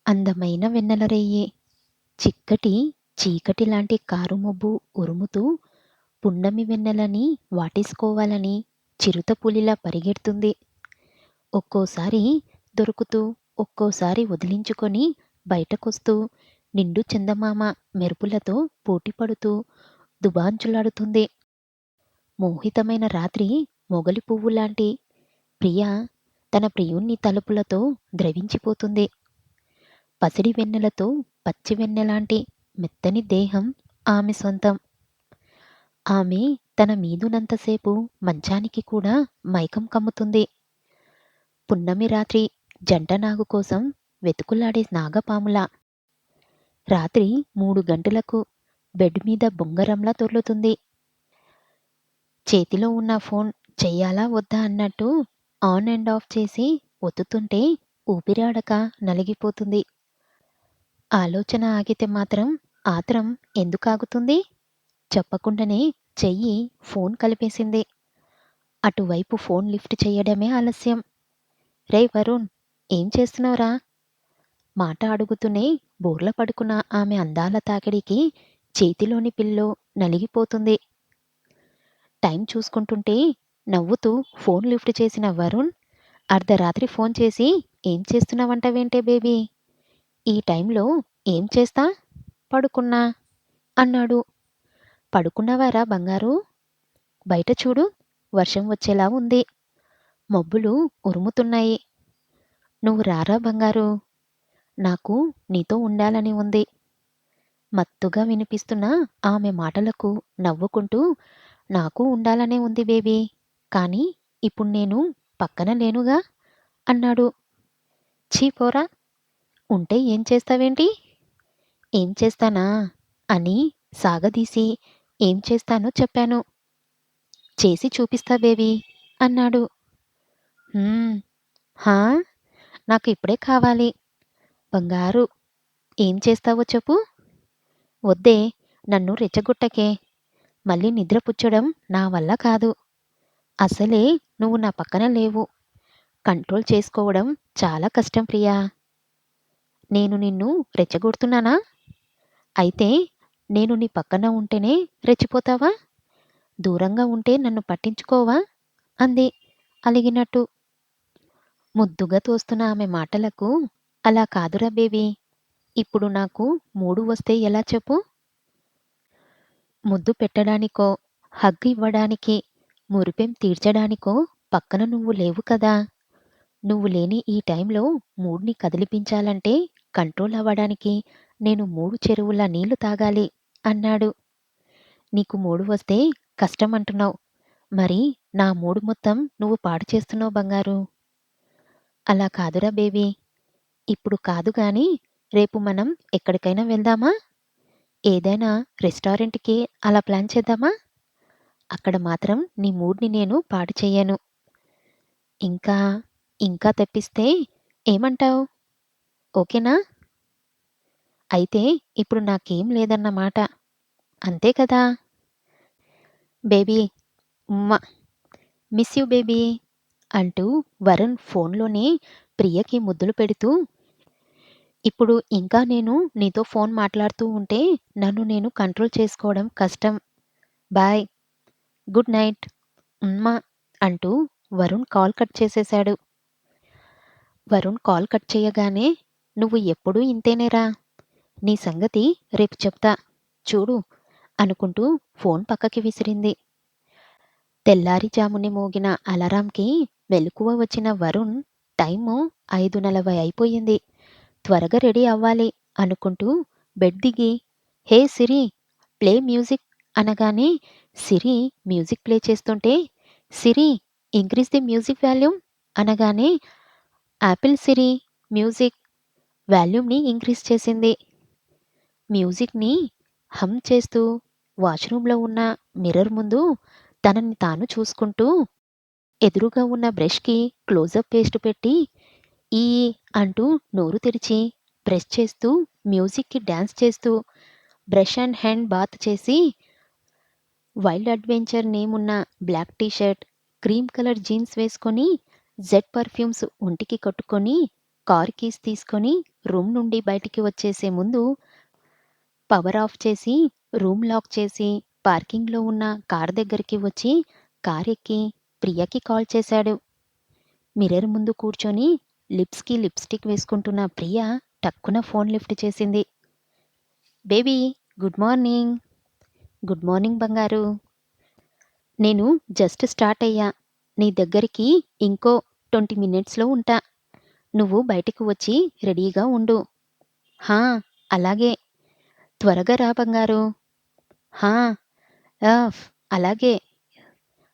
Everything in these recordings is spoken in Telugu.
అందమైన వెన్నెల రేయి. చిక్కటి చీకటి లాంటి కారుమబ్బు ఉరుముతూ పున్నమి వెన్నెలని వాటేసుకోవాలని చిరుతపులిలా పరిగెడుతుంది. ఒక్కోసారి దొరుకుతూ, ఒక్కోసారి వదిలించుకొని బయటకొస్తూ నిండు చందమామ మెరుపులతో పోటీపడుతూ దుబాంచులాడుతుంది. మోహితమైన రాత్రి మొగలి పువ్వులాంటి ప్రియ తన ప్రియుణ్ణి తలుపులతో ద్రవించిపోతుంది. పసిడి వెన్నెలతో పచ్చి వెన్నెలాంటి మెత్తని దేహం ఆమె సొంతం. ఆమె తన మీదునంతసేపు మంచానికి కూడా మైకం కమ్ముతుంది. పున్నమి రాత్రి జంట నాగు కోసం వెతుకులాడే నాగపాములా రాత్రి 3 గంటలకు బెడ్ మీద బొంగరంలా దొర్లుతుంది. చేతిలో ఉన్న ఫోన్ చెయ్యాలా వద్దా అన్నట్టు ఆన్ అండ్ ఆఫ్ చేసి ఒత్తుతుంటే ఊపిరాడక నలిగిపోతుంది. ఆలోచన ఆగితే మాత్రం ఆత్రం ఎందుకాగుతుంది? చెప్పకుండానే చెయ్యి ఫోన్ కలిపేసింది. అటువైపు ఫోన్ లిఫ్ట్ చెయ్యడమే ఆలస్యం. రేయ్ వరుణ్, ఏం చేస్తున్నావురా? మాట అడుగుతూనే బోర్ల పడుకున్న ఆమె అందాల తాకిడికి చేతిలోని పిల్లో నలిగిపోతుంది. టైం చూసుకుంటుంటే నవ్వుతూ ఫోన్ లిఫ్ట్ చేసిన వరుణ్, అర్ధరాత్రి ఫోన్ చేసి ఏం చేస్తున్నావంటవేంటే బేబీ? ఈ టైంలో ఏం చేస్తా? పడుకున్నా అన్నాడు. పడుకున్నావారా బంగారు? బయట చూడు, వర్షం వచ్చేలా ఉంది. మబ్బులు ఉరుముతున్నాయి. నువ్వు రారా బంగారు? నాకు నీతో ఉండాలని ఉంది. మత్తుగా వినిపిస్తున్న ఆమె మాటలకు నవ్వుకుంటూ, నాకు ఉండాలనే ఉంది బేబీ, కానీ ఇప్పుడు నేను పక్కన లేనుగా అన్నాడు. ఛీ పోరా, ఉంటే ఏం చేస్తావేంటి? ఏం చేస్తానా అని సాగదీసి ఏం చేస్తానో చెప్పాను. చేసి చూపిస్తా బేబీ అన్నాడు. హా, నాకు ఇప్పుడే కావాలి. బంగారు, ఏం చేస్తావో చెప్పు. వద్దే, నన్ను రెచ్చగొట్టకే. మళ్ళీ నిద్రపుచ్చడం నా వల్ల కాదు. అసలే నువ్వు నా పక్కన లేవు. కంట్రోల్ చేసుకోవడం చాలా కష్టం ప్రియా. నేను నిన్ను రెచ్చగొడుతున్నానా? అయితే నేను నీ పక్కన ఉంటేనే రెచ్చిపోతావా? దూరంగా ఉంటే నన్ను పట్టించుకోవా? అంది అలిగినట్టు. ముద్దుగా తోస్తున్న ఆమె మాటలకు, అలా కాదురా బేబీ, ఇప్పుడు నాకు మూడు వస్తే ఎలా చెప్పు? ముద్దు పెట్టడానికో, హగ్గు ఇవ్వడానికి, మురిపెం తీర్చడానికో పక్కన నువ్వు లేవు కదా. నువ్వు లేని ఈ టైంలో మూడ్ని కదిలిపించాలంటే కంట్రోల్ అవ్వడానికి నేను 3 చెరువుల నీళ్లు తాగాలి అన్నాడు. నీకు మూడు వస్తే కష్టం అంటున్నావు. మరి నా మూడు మొత్తం నువ్వు పాడు చేస్తున్నావు బంగారు. అలా కాదురా బేబీ, ఇప్పుడు కాదు గాని రేపు మనం ఎక్కడికైనా వెళ్దామా? ఏదైనా రెస్టారెంట్‌కి అలా ప్లాన్ చేద్దామా? అక్కడ మాత్రం నీ మూడ్‌ని నేను పాడు చెయ్యను. ఇంకా, ఇంకా తెప్పిస్తే ఏమంటావు? ఓకేనా? అయితే ఇప్పుడు నాకేం లేదన్నమాట. అంతే కదా? Baby Umma, miss you baby అంటూ వరుణ్ ఫోన్‌లోనే ప్రియకి ముద్దులు పెడుతూ, ఇప్పుడు ఇంకా నేను నీతో ఫోన్ మాట్లాడుతూ ఉంటే నన్ను నేను కంట్రోల్ చేసుకోవడం కష్టం. బాయ్, గుడ్ నైట్, ఉమ్మా అంటూ వరుణ్ కాల్ కట్ చేసేశాడు. వరుణ్ కాల్ కట్ చేయగానే, నువ్వు ఎప్పుడూ ఇంతేనేరా, నీ సంగతి రేపు చెప్తా చూడు అనుకుంటూ ఫోన్ పక్కకి విసిరింది. తెల్లారిజామునే మోగిన అలారంకి మెలకువ వచ్చిన వరుణ్ టైము 5:40 అయిపోయింది. త్వరగా రెడీ అవ్వాలి అనుకుంటూ బెడ్ దిగి, హే సిరి, ప్లే మ్యూజిక్ అనగానే సిరి మ్యూజిక్ ప్లే చేస్తుంటే, సిరి, ఇంక్రీజ్ ది మ్యూజిక్ వాల్యూమ్ అనగానే యాపిల్ సిరి మ్యూజిక్ వాల్యూమ్ని ఇంక్రీజ్ చేసింది. మ్యూజిక్ని హమ్ చేస్తూ వాష్రూమ్లో ఉన్న మిర్రర్ ముందు తనని తాను చూసుకుంటూ, ఎదురుగా ఉన్న బ్రష్కి క్లోజప్ పేస్ట్ పెట్టి ఈ అంటూ నోరు తెరిచి బ్రష్ చేస్తూ మ్యూజిక్కి డ్యాన్స్ చేస్తూ బ్రష్ అండ్ హ్యాండ్ బాత్ చేసి, వైల్డ్ అడ్వెంచర్ నేమ్ ఉన్న black t-shirt, cream colour jeans వేసుకొని జెడ్ పర్ఫ్యూమ్స్ ఒంటికి కట్టుకొని కారు కీస్ తీసుకొని రూమ్ నుండి బయటికి వచ్చేసే ముందు పవర్ ఆఫ్ చేసి, రూమ్ లాక్ చేసి, పార్కింగ్‌లో ఉన్న కారు దగ్గరికి వచ్చి కారెక్కి ప్రియకి కాల్ చేశాడు. మిర్రర్ ముందు కూర్చొని లిప్స్‌కి లిప్‌స్టిక్ వేసుకుంటున్న ప్రియ టక్కున ఫోన్ లిఫ్ట్ చేసింది. Baby, good morning. Good morning బంగారు. నేను జస్ట్ స్టార్ట్ అయ్యా. నీ దగ్గరికి ఇంకో 20 మినిట్స్‌లో ఉంటా. నువ్వు బయటికి వచ్చి రెడీగా ఉండు. హా! అలాగే. త్వరగా రా బంగారు. హా! ఆఫ్ అలాగే.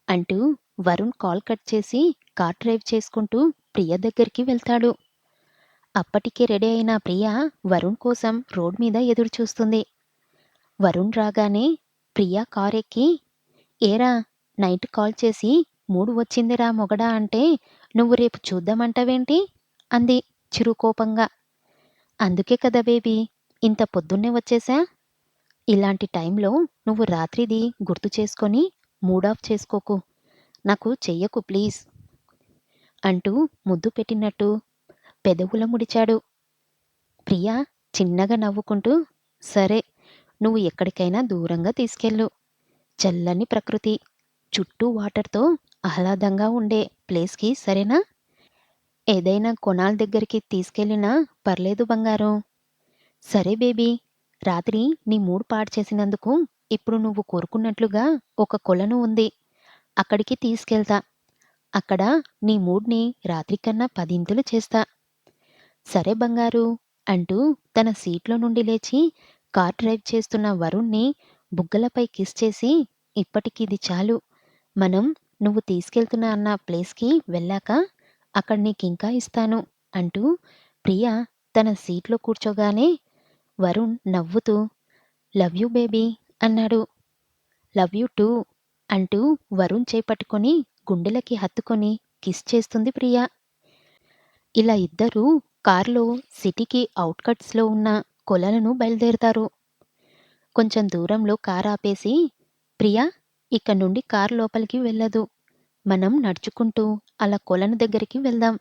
అంటూ వరుణ్ కాల్ కట్ చేసి కార్ డ్రైవ్ చేసుకుంటూ ప్రియ దగ్గరికి వెళ్తాడు. అప్పటికే రెడీ అయిన ప్రియ వరుణ్ కోసం రోడ్ మీద ఎదురు చూస్తుంది. వరుణ్ రాగానే ప్రియ కారెక్కి, ఏరా, నైట్ కాల్ చేసి మూడు వచ్చిందిరా మొగడా అంటే నువ్వు రేపు చూద్దామంటావేంటి? అంది చిరుకోపంగా. అందుకే కదా బేబీ, ఇంత పొద్దున్నే వచ్చేశా. ఇలాంటి టైంలో నువ్వు రాత్రిది గుర్తు చేసుకొని మూడాఫ్ చేసుకోకు. నాకు చెయ్యకు ప్లీజ్. అంటూ ముద్దు పెట్టినట్టు పెదవుల ముడిచాడు. ప్రియ చిన్నగా నవ్వుకుంటూ, సరే, నువ్వు ఎక్కడికైనా దూరంగా తీసుకెళ్ళు. చల్లని ప్రకృతి, చుట్టూ వాటర్‌తో ఆహ్లాదంగా ఉండే ప్లేస్‌కి సరేనా? ఏదైనా కొనాల దగ్గరికి తీసుకెళ్ళినా పర్లేదు బంగారం. సరే బేబీ, రాత్రి నీ మూడ్ పాడు చేసినందుకు ఇప్పుడు నువ్వు కోరుకున్నట్లుగా ఒక కొలను ఉంది. అక్కడికి తీసుకెళ్తా. అక్కడ నీ మూడ్‌ని రాత్రికన్నా పదింతలు చేస్తా. సరే బంగారు. అంటూ తన సీట్లో నుండి లేచి కార్ డ్రైవ్ చేస్తున్న వరుణ్ణి బుగ్గలపై కిస్ చేసి, ఇప్పటికిది చాలు. మనం నువ్వు తీసుకెళ్తున్నా అన్న ప్లేస్‌కి వెళ్ళాక అక్కడ నీకింకా ఇస్తాను. అంటూ ప్రియ తన సీట్లో కూర్చోగానే వరుణ్ నవ్వుతూ, లవ్ యూ బేబీ అన్నాడు. లవ్ యూ టూ అంటూ వరుణ్ చేపట్టుకొని గుండెలకి హత్తుకొని కిస్ చేస్తుంది ప్రియ. ఇలా ఇద్దరూ కారులో సిటీకి ఔట్‌కట్స్‌లో ఉన్న కొలనును బయలుదేరతారు. కొంచెం దూరంలో కారు ఆపేసి, ప్రియా, ఇక నుండి కారు లోపలికి వెళ్ళదు. మనం నడుచుకుంటూ అలా కొలను దగ్గరికి వెళ్దాం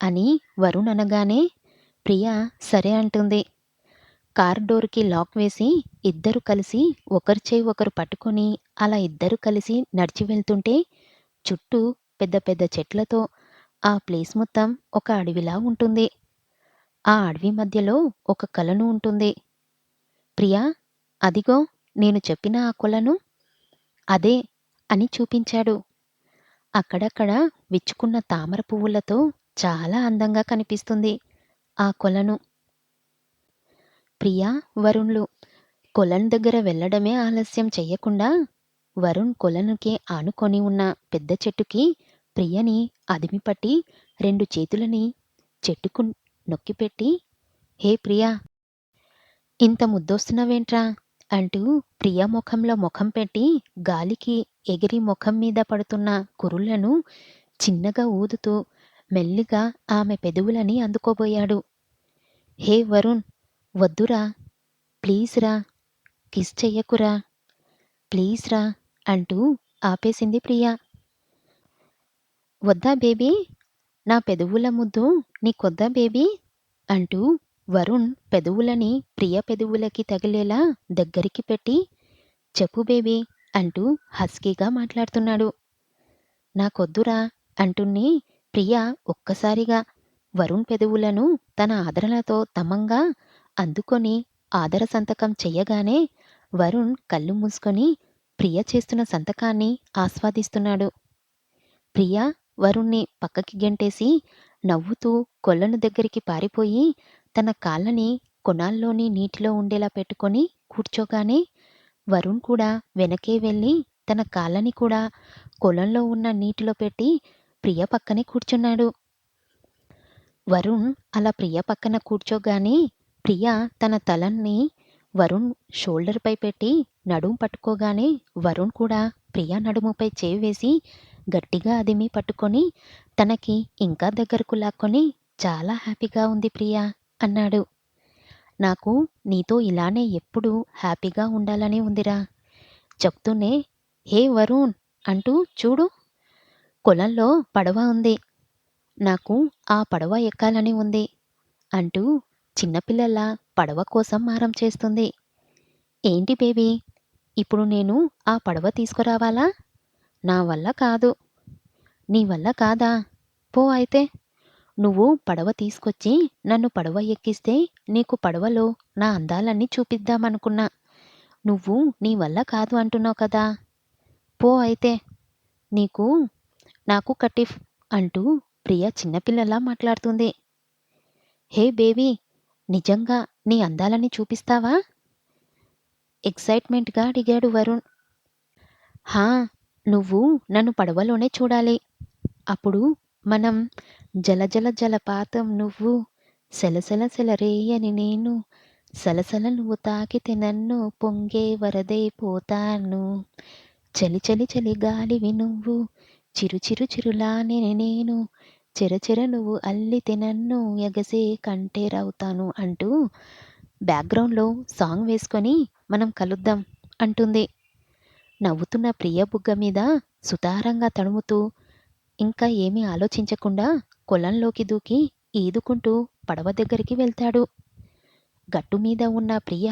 అని వరుణ్ అనగానే ప్రియ సరే అంటుంది. కార్ డోర్‌కి లాక్ వేసి ఇద్దరు కలిసి ఒకరి చేయి ఒకరు పట్టుకొని అలా ఇద్దరు కలిసి నడిచి వెళ్తుంటే చుట్టూ పెద్ద పెద్ద చెట్లతో ఆ ప్లేస్ మొత్తం ఒక అడవిలా ఉంటుంది. ఆ అడవి మధ్యలో ఒక కొలను ఉంటుంది. ప్రియా, అదిగో నేను చెప్పిన ఆ కొలను అదే అని చూపించాడు. అక్కడక్కడ విచ్చుకున్న తామర పువ్వులతో చాలా అందంగా కనిపిస్తుంది ఆ కొలను. ప్రియా, వరుణ్లు కొలను దగ్గర వెళ్ళడమే ఆలస్యం చెయ్యకుండా వరుణ్ కొలనుకి ఆనుకొని ఉన్న పెద్ద చెట్టుకి ప్రియని అదిమిపట్టి 2 చేతులని చెట్టుకు నొక్కిపెట్టి, హే ప్రియా, ఇంత ముద్దొస్తున్నావేంట్రా? అంటూ ప్రియ ముఖంలో ముఖం పెట్టి గాలికి ఎగిరి ముఖం మీద పడుతున్న కురులను చిన్నగా ఊదుతూ మెల్లిగా ఆమె పెదవులని అందుకోబోయాడు. హే వరుణ్, వద్దురా, ప్లీజ్ రా, కిస్ చెయ్యకురా, ప్లీజ్ రా అంటూ ఆపేసింది ప్రియ. వద్దా బేబీ, నా పెదవుల ముద్దు నీకొద్దా బేబీ? అంటూ వరుణ్ పెదవులని ప్రియ పెదవులకి తగిలేలా దగ్గరికి పెట్టి, చెప్పు బేబీ అంటూ హస్కీగా మాట్లాడుతున్నాడు. నాకొద్దురా అంటున్ని ప్రియ ఒక్కసారిగా వరుణ్ పెదవులను తన ఆదరణతో తమంగా అందుకొని ఆదర సంతకం చెయ్యగానే వరుణ్ కళ్ళు మూసుకొని ప్రియ చేస్తున్న సంతకాన్ని ఆస్వాదిస్తున్నాడు. ప్రియ వరుణ్ణి పక్కకి గెంటేసి నవ్వుతూ కొలను దగ్గరికి పారిపోయి తన కాళ్ళని కొనాల్లోని నీటిలో ఉండేలా పెట్టుకొని కూర్చోగానే వరుణ్ కూడా వెనకే వెళ్ళి తన కాళ్ళని కూడా కొలంలో ఉన్న నీటిలో పెట్టి ప్రియ పక్కనే కూర్చున్నాడు. వరుణ్ అలా ప్రియ పక్కన కూర్చోగానే ప్రియ తన తలని వరుణ్ షోల్డర్‌పై పెట్టి నడుం పట్టుకోగానే వరుణ్ కూడా ప్రియ నడుముపై చేయి వేసి గట్టిగా అదిమి పట్టుకొని తనకి ఇంకా దగ్గరకు లాక్కొని, చాలా హ్యాపీగా ఉంది ప్రియా అన్నాడు. నాకు నీతో ఇలానే ఎప్పుడూ హ్యాపీగా ఉండాలని ఉందిరా. చెప్తూనే, హే వరుణ్ అంటూ చూడు, కొలంలో పడవ ఉంది. నాకు ఆ పడవ ఎక్కాలని ఉంది. అంటూ చిన్నపిల్లల్లా పడవ కోసం మారం చేస్తుంది. ఏంటి బేబీ, ఇప్పుడు నేను ఆ పడవ తీసుకురావాలా? నా వల్ల కాదు. నీ వల్ల కాదా? పో అయితే. నువ్వు పడవ తీసుకొచ్చి నన్ను పడవ ఎక్కిస్తే నీకు పడవలో నా అందాలన్నీ చూపిద్దామనుకున్నా. నువ్వు నీ వల్ల కాదు అంటున్నావు కదా! పో అయితే. నీకు నాకు కటిఫ్ అంటూ ప్రియ చిన్నపిల్లలా మాట్లాడుతుంది. హే బేబీ, నిజంగా నీ అందాలని చూపిస్తావా? ఎక్సైట్మెంట్‌గా అడిగాడు వరుణ్. హా! నువ్వు నన్ను పడవలోనే చూడాలి. అప్పుడు మనం జలజల జలపాతం నువ్వు, సెలసెల సెలరేయని నేను, సలసల నువ్వు తాకితే నన్ను పొంగే వరదైపోతాను. చలి చలి చలి గాలివి నువ్వు, చిరు చిరు చిరులానే నేను, చెర చెర నువ్వు అల్లితే నన్ను ఎగసే కంటెరవుతాను అంటూ బ్యాక్‌గ్రౌండ్‌లో సాంగ్ వేసుకొని మనం కలుద్దాం అంటుంది. నవ్వుతున్న ప్రియ బుగ్గ మీద సుతారంగా తడుముతూ ఇంకా ఏమీ ఆలోచించకుండా కొలంలోకి దూకి ఈదుకుంటూ పడవ దగ్గరికి వెళ్తాడు. గట్టు మీద ఉన్న ప్రియ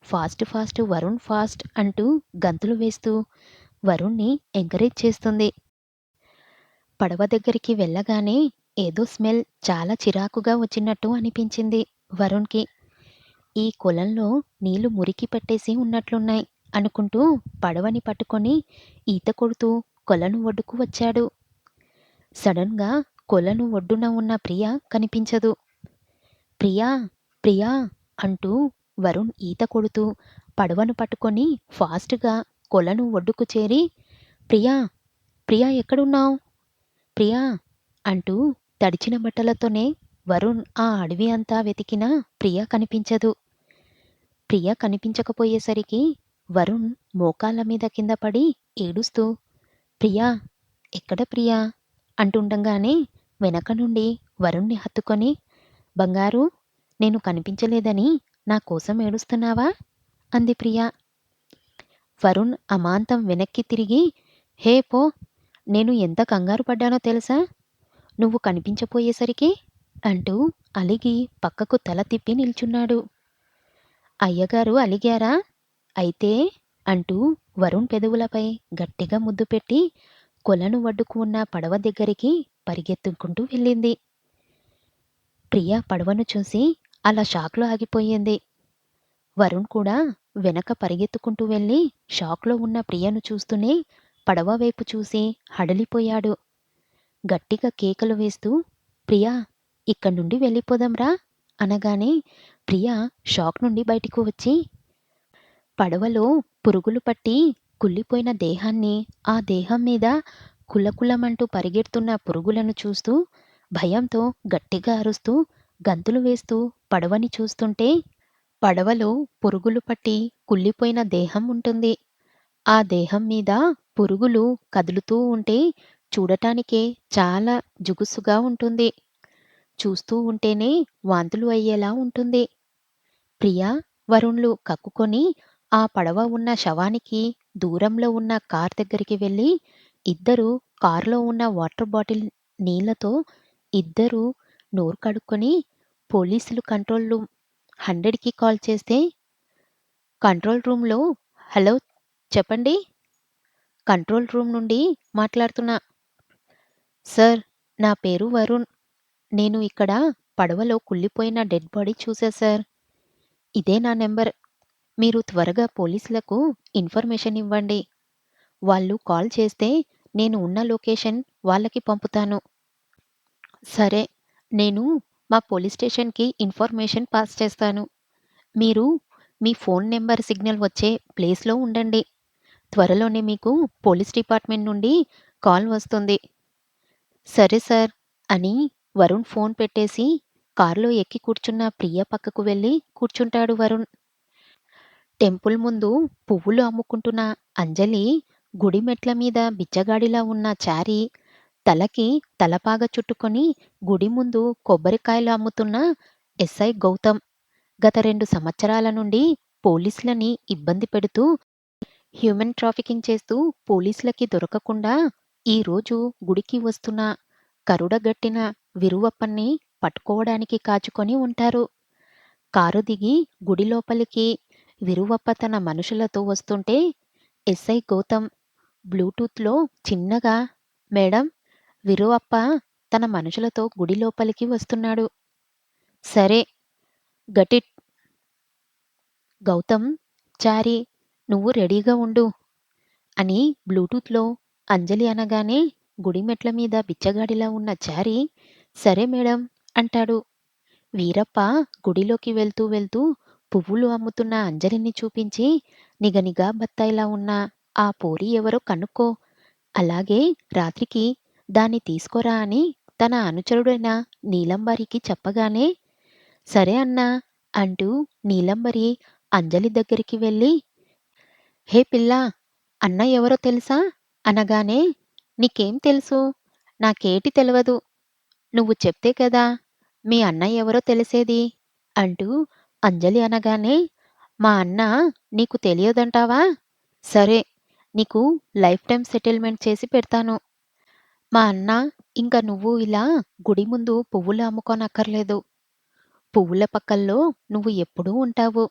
ఫాస్ట్ ఫాస్ట్ వరుణ్ ఫాస్ట్ అంటూ గంతులు వేస్తూ వరుణ్ణి ఎంకరేజ్ చేస్తుంది. పడవ దగ్గరికి వెళ్ళగానే ఏదో స్మెల్ చాలా చిరాకుగా వచ్చినట్టు అనిపించింది వరుణ్‌కి. ఈ కొలంలో నీళ్లు మురికి పట్టేసి ఉన్నట్లున్నాయి అనుకుంటూ పడవని పట్టుకొని ఈత కొడుతూ కొలను ఒడ్డుకు వచ్చాడు. సడన్‌గా కొలను ఒడ్డున ఉన్న ప్రియ కనిపించదు. ప్రియా! ప్రియా! అంటూ వరుణ్ ఈత కొడుతూ పడవను పట్టుకొని ఫాస్ట్‌గా కొలను ఒడ్డుకు చేరి, ప్రియా! ప్రియా ఎక్కడున్నావు? ప్రియా! అంటూ తడిచిన బట్టలతోనే వరుణ్ ఆ అడవి అంతా వెతికినా ప్రియ కనిపించదు. ప్రియ కనిపించకపోయేసరికి వరుణ్ మోకాళ్ళ మీద కింద పడి ఏడుస్తూ, ప్రియా! ఎక్కడ ప్రియా? అంటుండగానే వెనక నుండి వరుణ్ణి హత్తుకొని, బంగారు, నేను కనిపించలేదని నా కోసం ఏడుస్తున్నావా? అంది ప్రియ. వరుణ్ అమాంతం వెనక్కి తిరిగి, హే పో, నేను ఎంత కంగారు పడ్డానో తెలుసా? నువ్వు కనిపించపోయేసరికి అంటూ అలిగి పక్కకు తల తిప్పి నిల్చున్నాడు. అయ్యగారు అలిగారా? అయితే అంటూ వరుణ్ పెదవులపై గట్టిగా ముద్దు పెట్టి కొలను ఒడ్డుకు ఉన్న పడవ దగ్గరికి పరిగెత్తుకుంటూ వెళ్ళింది. ప్రియ పడవను చూసి అలా షాక్లో ఆగిపోయింది. వరుణ్ కూడా వెనక పరిగెత్తుకుంటూ వెళ్ళి షాక్లో ఉన్న ప్రియను చూస్తూనే పడవ వైపు చూసి హడలిపోయాడు. గట్టిగా కేకలు వేస్తూ, ప్రియా! ఇక్కడి నుండి వెళ్ళిపోదాంరా అనగానే ప్రియ షాక్ నుండి బయటకు వచ్చి పడవలో పురుగులు పట్టి కుళ్ళిపోయిన దేహాన్ని, ఆ దేహం మీద కులకులమంటూ పరిగెడుతున్న పురుగులను చూస్తూ భయంతో గట్టిగా అరుస్తూ గంతులు వేస్తూ పడవని చూస్తుంటే, పడవలో పురుగులు పట్టి కుళ్ళిపోయిన దేహం ఉంటుంది. ఆ దేహం మీద పురుగులు కదులుతూ ఉంటే చూడటానికే చాలా జుగుసుగా ఉంటుంది. చూస్తూ ఉంటేనే వాంతులు అయ్యేలా ఉంటుంది. ప్రియ, వరుణ్లు కక్కుకొని ఆ పడవ ఉన్న శవానికి దూరంలో ఉన్న కార్ దగ్గరికి వెళ్ళి ఇద్దరూ కారులో ఉన్న వాటర్ బాటిల్ నీళ్లతో ఇద్దరూ నోరు కడుక్కొని పోలీసులు కంట్రోల్ రూమ్ 100కి కాల్ చేస్తే, కంట్రోల్ రూమ్‌లో హలో చెప్పండి. కంట్రోల్ రూమ్ నుండి మాట్లాడుతున్నా. సార్, నా పేరు వరుణ్. నేను ఇక్కడ పడవలో కుళ్ళిపోయిన డెడ్ బాడీ చూసా సార్. ఇదే నా నెంబర్. మీరు త్వరగా పోలీసులకు ఇన్ఫర్మేషన్ ఇవ్వండి. వాళ్ళు కాల్ చేస్తే నేను ఉన్న లొకేషన్ వాళ్ళకి పంపుతాను. సరే, నేను మా పోలీస్ స్టేషన్‌కి ఇన్ఫర్మేషన్ పాస్ చేస్తాను. మీరు మీ ఫోన్ నెంబర్ సిగ్నల్ వచ్చే ప్లేస్‌లో ఉండండి. త్వరలోనే మీకు పోలీస్ డిపార్ట్మెంట్ నుండి కాల్ వస్తుంది. సరే సార్ అని వరుణ్ ఫోన్ పెట్టేసి కారులో ఎక్కి కూర్చున్న ప్రియ పక్కకు వెళ్ళి కూర్చుంటాడు వరుణ్. టెంపుల్ ముందు పువ్వులు అమ్ముకుంటున్న అంజలి, గుడి మెట్ల మీద బిచ్చగాడిలా ఉన్న చారి, తలకి తలపాగ చుట్టుకొని గుడి ముందు కొబ్బరికాయలు అమ్ముతున్న ఎస్ఐ గౌతమ్ గత 2 సంవత్సరాల నుండి పోలీసులని ఇబ్బంది పెడుతూ, హ్యూమన్ ట్రాఫికింగ్ చేస్తూ పోలీసులకి దొరకకుండా ఈరోజు గుడికి వస్తున్న కరుడగట్టిన విరువప్పన్ని పట్టుకోవడానికి కాచుకొని ఉంటారు. కారు దిగి గుడి లోపలికి విరువప్ప తన మనుషులతో వస్తుంటే ఎస్ఐ గౌతమ్ బ్లూటూత్‌లో చిన్నగా మేడం, విరువప్ప తన మనుషులతో గుడి లోపలికి వస్తున్నాడు. సరే, గటిట్ గౌతమ్, చారి నువ్వు రెడీగా ఉండు అని బ్లూటూత్‌లో అంజలి అనగానే గుడి మెట్ల మీద బిచ్చగాడిలా ఉన్న చారి సరే మేడం అంటాడు. వీరప్ప గుడిలోకి వెళ్తూ వెళ్తూ పువ్వులు అమ్ముతున్న అంజలిని చూపించి నిగనిగా బత్తాయిలా ఉన్న ఆ పోరి ఎవరో కనుక్కో, అలాగే రాత్రికి దాన్ని తీసుకురా అని తన అనుచరుడైన నీలంబరికి చెప్పగానే సరే అన్నా అంటూ నీలంబరి అంజలి దగ్గరికి వెళ్ళి హే పిల్లా, అన్న ఎవరో తెలుసా అనగానే నీకేం తెలుసు, నాకేటి తెలవదు, నువ్వు చెప్తే కదా మీ అన్న ఎవరో తెలిసేది అంటూ అంజలి అనగానే మా అన్న నీకు తెలియదంటావా, సరే నీకు లైఫ్ టైం సెటిల్మెంట్ చేసి పెడతాను. మా అన్న ఇంక నువ్వు ఇలా గుడి ముందు పువ్వులు అమ్ముకోనక్కర్లేదు, పువ్వుల పక్కల్లో నువ్వు ఎప్పుడూ ఉంటావు,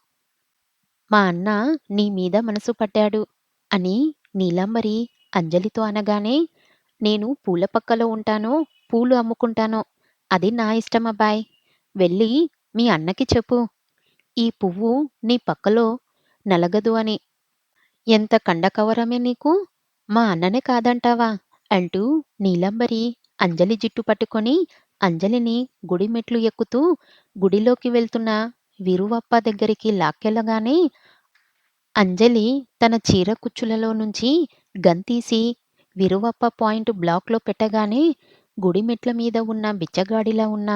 మా అన్న నీ మీద మనసు పడ్డాడు అని నీలాంబరి అంజలితో అనగానే నేను పూల పక్కలో ఉంటానో పూలు అమ్ముకుంటానో అది నా ఇష్టమబ్బాయ్, వెళ్ళి మీ అన్నకి చెప్పు ఈ పువ్వు నీ పక్కలో నలగదు అని. ఎంత కండకవరమే నీకు, మా అన్ననే కాదంటావా అంటూ నీలంబరి అంజలి జిట్టు పట్టుకొని అంజలిని గుడి మెట్లు ఎక్కుతూ గుడిలోకి వెళ్తున్న విరువప్ప దగ్గరికి లాక్కెళ్ళగానే అంజలి తన చీర కుచ్చులలో నుంచి గన్ తీసి విరువప్ప పాయింట్ బ్లాక్‌లో పెట్టగానే గుడి మెట్ల మీద ఉన్న బిచ్చగాడిలా ఉన్న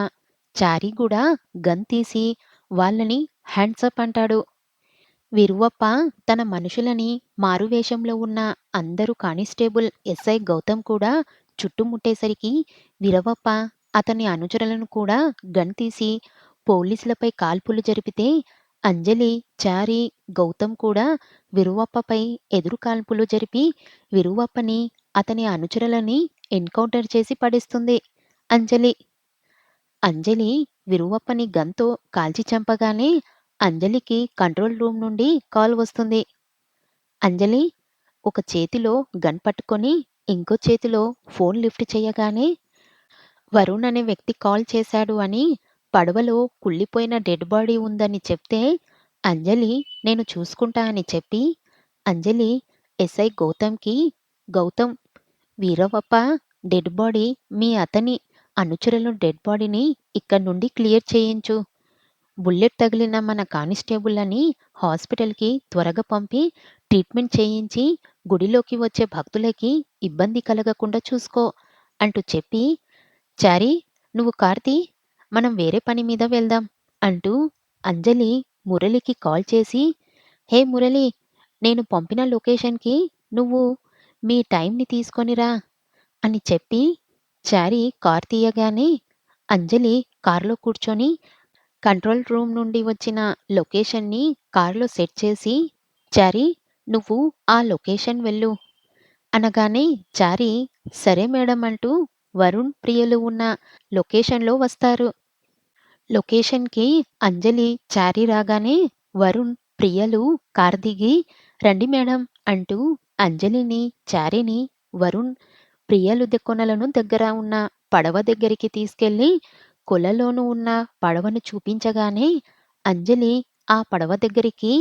చారి గూడా గన్ తీసి వాళ్ళని హ్యాండ్స్ అప్ అంటాడు. విరువప్ప తన మనుషులని మారువేషంలో ఉన్న అందరూ కానిస్టేబుల్ ఎస్ఐ గౌతమ్ కూడా చుట్టుముట్టేసరికి విరవప్ప అతని అనుచరులను కూడా గన్ తీసి పోలీసులపై కాల్పులు జరిపితే అంజలి, చారి, గౌతమ్ కూడా విరువప్పపై ఎదురు కాల్పులు జరిపి విరువప్పని, అతని అనుచరులని ఎన్కౌంటర్ చేసి పడేస్తుంది అంజలి. అంజలి విరువప్పని గన్‌తో కాల్చి చంపగానే అంజలికి కంట్రోల్ రూమ్ నుండి కాల్ వస్తుంది. అంజలి ఒక చేతిలో గన్ పట్టుకొని ఇంకో చేతిలో ఫోన్ లిఫ్ట్ చేయగానే వరుణ్ అనే వ్యక్తి కాల్ చేశాడు అని పడవలో కుళ్ళిపోయిన డెడ్ బాడీ ఉందని చెప్తే అంజలి నేను చూసుకుంటా అని చెప్పి అంజలి ఎస్ఐ గౌతమ్‌కి గౌతమ్ వీరవప్ప డెడ్ బాడీ మీ అతని అనుచరుల డెడ్ బాడీని ఇక్కడి నుండి క్లియర్ చేయించు. బుల్లెట్ తగిలిన మన కానిస్టేబుల్‌లని హాస్పిటల్‌కి త్వరగా పంపి ట్రీట్మెంట్ చేయించి గుడిలోకి వచ్చే భక్తులకి ఇబ్బంది కలగకుండా చూసుకో అంటూ చెప్పి చారి నువ్వు కార్తీ మనం వేరే పని మీద వెళ్దాం అంటూ అంజలి మురళికి కాల్ చేసి హే మురళి, నేను పంపిన లొకేషన్‌కి నువ్వు మీ టైంని తీసుకొని రా అని చెప్పి చారి కార్ తీయగానే అంజలి కార్‌లో కూర్చొని కంట్రోల్ రూమ్ నుండి వచ్చిన లొకేషన్‌ని కార్‌లో సెట్ చేసి చారి నువ్వు ఆ లొకేషన్ వెళ్ళు అనగానే చారి సరే మేడం అంటూ వరుణ్, ప్రియలు ఉన్న లొకేషన్‌లో వస్తారు. లొకేషన్‌కి అంజలి, చారి రాగానే వరుణ్, ప్రియలు కారు దిగి రండి మేడం అంటూ అంజలిని, చారిని వరుణ్, ప్రియలు కొనలను దగ్గర ఉన్న పడవ దగ్గరికి తీసుకెళ్ళి కొలలోను ఉన్న పడవను చూపించగానే అంజలి ఆ పడవ దగ్గరికి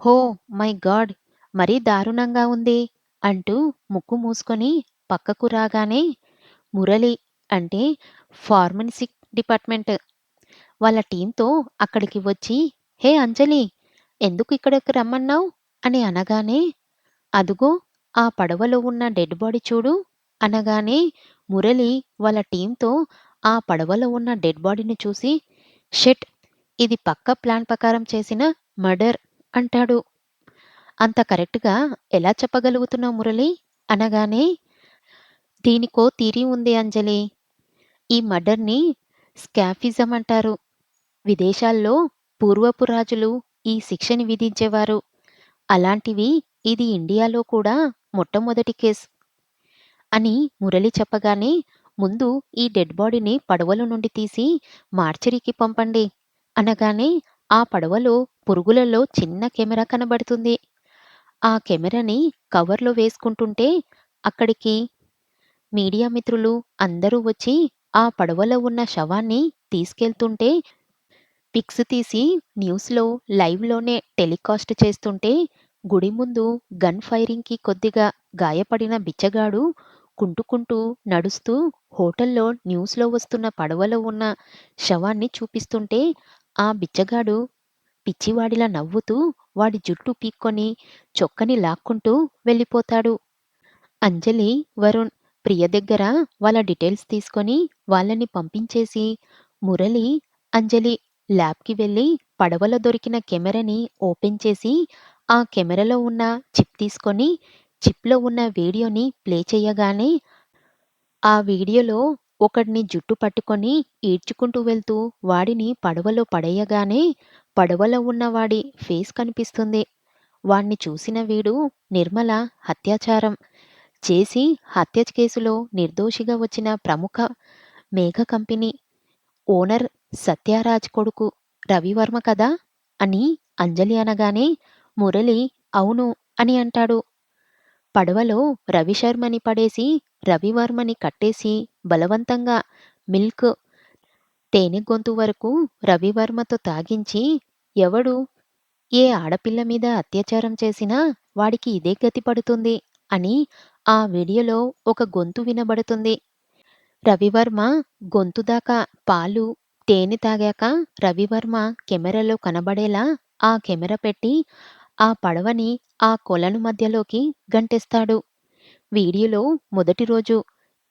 హో మై గాడ్, మరీ దారుణంగా ఉంది అంటూ ముక్కు మూసుకొని పక్కకు రాగానే మురళి అంటే ఫార్మసిక్ డిపార్ట్మెంట్ వాళ్ళ టీంతో అక్కడికి వచ్చి హే అంజలి, ఎందుకు ఇక్కడికి రమ్మన్నావు అని అనగానే అదుగో ఆ పడవలో ఉన్న డెడ్ బాడీ చూడు అనగానే మురళి వాళ్ళ టీంతో ఆ పడవలో ఉన్న డెడ్ బాడీని చూసి షిట్, ఇది పక్కా ప్లాన్ ప్రకారం చేసిన మర్డర్ అంటాడు. అంత కరెక్ట్‌గా ఎలా చెప్పగలుగుతున్నావు మురళి అనగానే దీనికో థియరీ ఉంది అంజలి. ఈ మర్డర్‌ని స్కాఫిజం అంటారు. విదేశాల్లో పూర్వపు రాజులు ఈ శిక్షని విధించేవారు. అలాంటివి ఇది ఇండియాలో కూడా మొట్టమొదటి కేస్ అని మురళి చెప్పగానే ముందు ఈ డెడ్ బాడీని పడవలో నుండి తీసి మార్చరీకి పంపండి అనగానే ఆ పడవలో పురుగులలో చిన్న కెమెరా కనబడుతుంది. ఆ కెమెరాని కవర్‌లో వేసుకుంటుంటే అక్కడికి మీడియా మిత్రులు అందరూ వచ్చి ఆ పడవలో ఉన్న శవాన్ని తీసుకెళ్తుంటే పిక్స్ తీసి న్యూస్‌లో లైవ్‌లోనే టెలికాస్ట్ చేస్తుంటే గుడి ముందు గన్ ఫైరింగ్‌కి కొద్దిగా గాయపడిన బిచ్చగాడు కుంటుకుంటూ నడుస్తూ హోటల్‌లో న్యూస్‌లో వస్తున్న పడవలో ఉన్న శవాన్ని చూపిస్తుంటే ఆ బిచ్చగాడు పిచ్చివాడిలా నవ్వుతూ వాడి జుట్టు పీక్కొని చొక్కని లాక్కుంటూ వెళ్ళిపోతాడు. అంజలి, వరుణ్ ప్రియ దగ్గర వాళ్ళ డీటెయిల్స్ తీసుకొని వాళ్ళని పంపించేసి, మురళి, అంజలి ల్యాబ్‌కి వెళ్లి పడవలో దొరికిన కెమెరాని ఓపెన్ చేసి, ఆ కెమెరాలో ఉన్న చిప్ తీసుకొని, చిప్‌లో ఉన్న వీడియోని ప్లే చేయగానే, ఆ వీడియోలో ఒకడిని జుట్టు పట్టుకొని ఈడ్చుకుంటూ వెళ్తూ వాడిని పడవలో పడేయగానే, పడవలో ఉన్న వాడి ఫేస్ కనిపిస్తుంది. వాణ్ణి చూసిన వీడు నిర్మల హత్యాచారం చేసి హత్య కేసులో నిర్దోషిగా వచ్చిన ప్రముఖ మేఘ కంపెనీ ఓనర్ సత్యారాజ్ కొడుకు రవివర్మ కదా అని అంజలి అనగానే మురళి అవును అని అంటాడు. పడవలో రవిశర్మని పడేసి రవివర్మని కట్టేసి బలవంతంగా మిల్క్ తేనె గొంతు వరకు రవివర్మతో తాగించి ఎవడు ఏ ఆడపిల్ల మీద అత్యాచారం చేసినా వాడికి ఇదే గతి పడుతుంది అని ఆ వీడియోలో ఒక గొంతు వినబడుతుంది. రవివర్మ గొంతు దాకా పాలు, తేనె తాగాక రవివర్మ కెమెరాలో కనబడేలా ఆ కెమెరా పెట్టి ఆ పడవని ఆ కొలను మధ్యలోకి గంటేస్తాడు. వీడియోలో మొదటి రోజు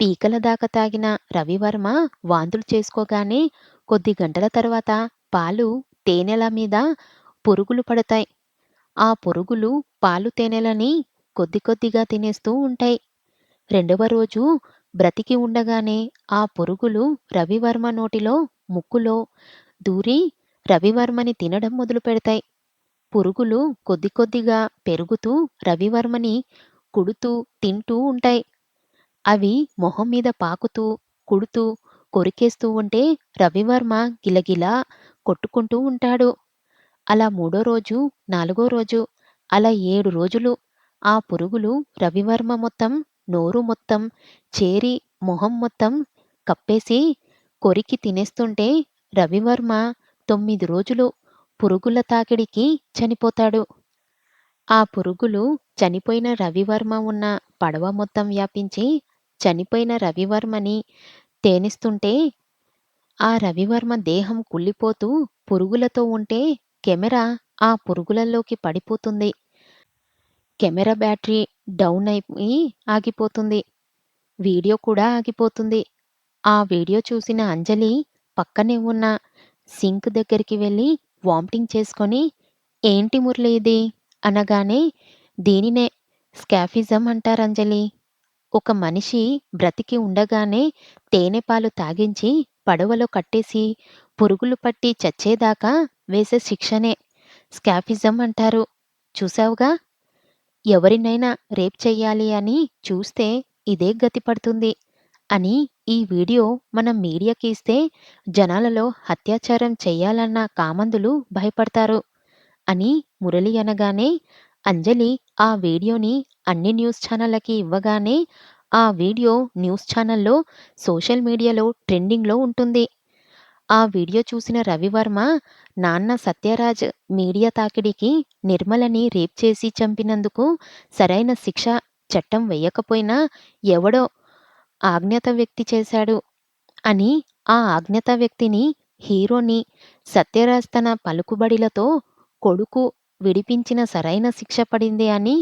పీకల దాకా తాగిన రవివర్మ వాంతులు చేసుకోగానే కొద్ది గంటల తర్వాత పాలు, తేనెల మీద పురుగులు పడతాయి. ఆ పురుగులు పాలు, తేనెలని కొద్ది కొద్దిగా తినేస్తూ ఉంటాయి. రెండవ రోజు బ్రతికి ఉండగానే ఆ పురుగులు రవివర్మ నోటిలో, ముక్కులో దూరి రవివర్మని తినడం మొదలుపెడతాయి. పురుగులు కొద్ది కొద్దిగా పెరుగుతూ రవివర్మని కుడుతూ, తింటూ ఉంటాయి. అవి మొహం మీద పాకుతూ, కుడుతూ, కొరికేస్తూ ఉంటే రవివర్మ గిలగిలా కొట్టుకుంటూ ఉంటాడు. అలా మూడో రోజు, నాలుగో రోజు, అలా 7 రోజులు ఆ పురుగులు రవివర్మ మొత్తం, నోరు మొత్తం చేరి మొహం మొత్తం కప్పేసి కొరికి తినేస్తుంటే రవివర్మ 9 రోజులు పురుగుల తాకిడికి చనిపోతాడు. ఆ పురుగులు చనిపోయిన రవివర్మ ఉన్న పడవ మొత్తం వ్యాపించి చనిపోయిన రవివర్మని తేనిస్తుంటే ఆ రవివర్మ దేహం కుళ్ళిపోతూ పురుగులతో ఉంటే కెమెరా ఆ పురుగులలోకి పడిపోతుంది. కెమెరా బ్యాటరీ డౌన్ అయిపోయి ఆగిపోతుంది. వీడియో కూడా ఆగిపోతుంది. ఆ వీడియో చూసిన అంజలి పక్కనే ఉన్న సింక్ దగ్గరికి వెళ్ళి వామిటింగ్ చేసుకొని, "ఏంటి మురళి ఇది?" అనగానే, "దీనినే స్కాఫిజం అంటారంజలి. ఒక మనిషి బ్రతికి ఉండగానే తేనె పాలు తాగించి పడవలో కట్టేసి పురుగులు పట్టి చచ్చేదాకా వేసే శిక్షనే స్కాఫిజం అంటారు. చూసావుగా? ఎవరినైనా రేప్ చెయ్యాలి అని చూస్తే ఇదే గతి పడుతుంది" అని ఈ వీడియో మనం మీడియాకి ఇస్తే జనాలలో అత్యాచారం చెయ్యాలన్న కామందులు భయపడతారు అని మురళి అనగానే అంజలి ఆ వీడియోని అన్ని న్యూస్ ఛానళ్ళకి ఇవ్వగానే ఆ వీడియో న్యూస్ ఛానల్లో సోషల్ మీడియాలో ట్రెండింగ్‌లో ఉంటుంది. ఆ వీడియో చూసిన రవివర్మ నాన్న సత్యరాజ్ మీడియా తాకిడికి నిర్మలని రేప్ చేసి చంపినందుకు సరైన శిక్ష చట్టం వెయ్యకపోయినా ఎవడో అజ్ఞాత వ్యక్తి చేశాడు అని ఆ అజ్ఞాత వ్యక్తిని హీరోని సత్యరాజ్ తన పలుకుబడిలతో కొడుకు విడిపించిన సరైన శిక్ష పడింది అని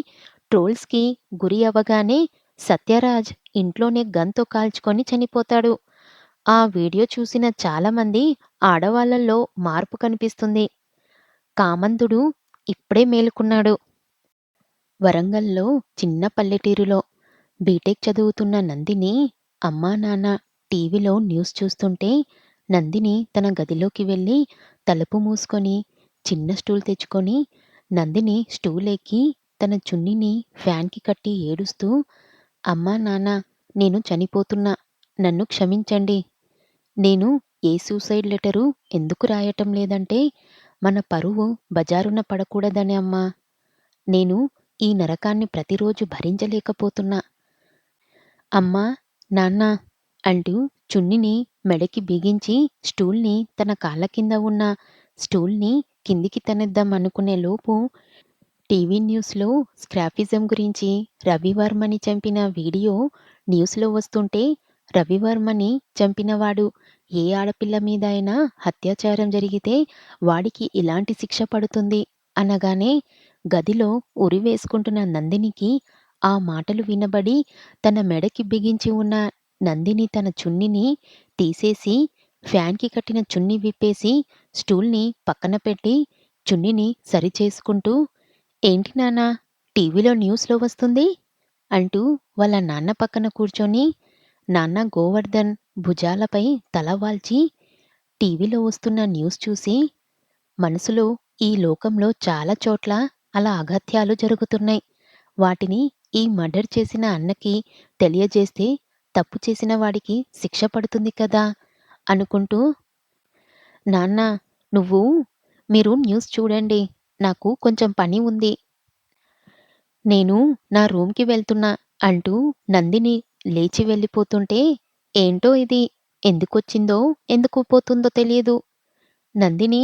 ట్రోల్స్‌కి గురి అవ్వగానే సత్యరాజ్ ఇంట్లోనే గన్‌తో కాల్చుకొని చనిపోతాడు. ఆ వీడియో చూసిన చాలామంది ఆడవాళ్ళలో మార్పు కనిపిస్తుంది. కామందుడు ఇప్పుడే మేలుకున్నాడు. వరంగల్‌లో చిన్న పల్లెటూరిలో బీటెక్ చదువుతున్న నందిని అమ్మా, నాన్న టీవీలో న్యూస్ చూస్తుంటే నందిని తన గదిలోకి వెళ్ళి తలుపు మూసుకొని చిన్న స్టూల్ తెచ్చుకొని నందిని స్టూల్ ఎక్కి తన చున్నీని ఫ్యాన్‌కి కట్టి ఏడుస్తూ, "అమ్మా, నాన్న నేను చనిపోతున్నా. నన్ను క్షమించండి. నేను ఏ సూసైడ్ లెటరు ఎందుకు రాయటం లేదంటే, మన పరువు బజారున పడకూడదని అమ్మా. నేను ఈ నరకాన్ని ప్రతిరోజు భరించలేకపోతున్నా. అమ్మా, నాన్న అంటూ చున్నిని మెడకి బిగించి స్టూల్‌ని తన కాళ్ళ కింద ఉన్న స్టూల్‌ని కిందికి తనేద్దాం అనుకునే లోపు టీవీ న్యూస్‌లో స్క్రాఫిజం గురించి రవివర్మని చంపిన వీడియో న్యూస్‌లో వస్తుంటే, రవివర్మని చంపినవాడు ఏ ఆడపిల్ల మీద అయినా అత్యాచారం జరిగితే వాడికి ఇలాంటి శిక్ష పడుతుంది అనగానే, గదిలో ఉరివేసుకుంటున్న నందినికి ఆ మాటలు వినబడి తన మెడకి బిగించి ఉన్న నందిని తన చున్నీని తీసేసి ఫ్యాన్‌కి కట్టిన చున్నీ విప్పేసి స్టూల్‌ని పక్కన పెట్టి చున్నీని సరిచేసుకుంటూ ఏంటి నాన్నా టీవీలో న్యూస్‌లో వస్తుంది? అంటూ వాళ్ళ నాన్న పక్కన కూర్చొని, నాన్న గోవర్ధన్ భుజాలపై తల వాల్చి టీవీలో వస్తున్న న్యూస్ చూసి, మనసులో ఈ లోకంలో చాలా చోట్ల అలా అఘాత్యాలు జరుగుతున్నాయి. వాటిని ఈ మర్డర్ చేసిన అన్నకి తెలియజేస్తే తప్పు చేసిన వాడికి శిక్ష పడుతుంది కదా! అనుకుంటూ, నాన్న నువ్వు మీరు న్యూస్ చూడండి. నాకు కొంచెం పని ఉంది. నేను నా రూమ్‌కి వెళ్తున్నా అంటూ నందిని లేచి వెళ్ళిపోతుంటే, ఏంటో ఇది ఎందుకొచ్చిందో, ఎందుకు పోతుందో తెలియదు. నందిని,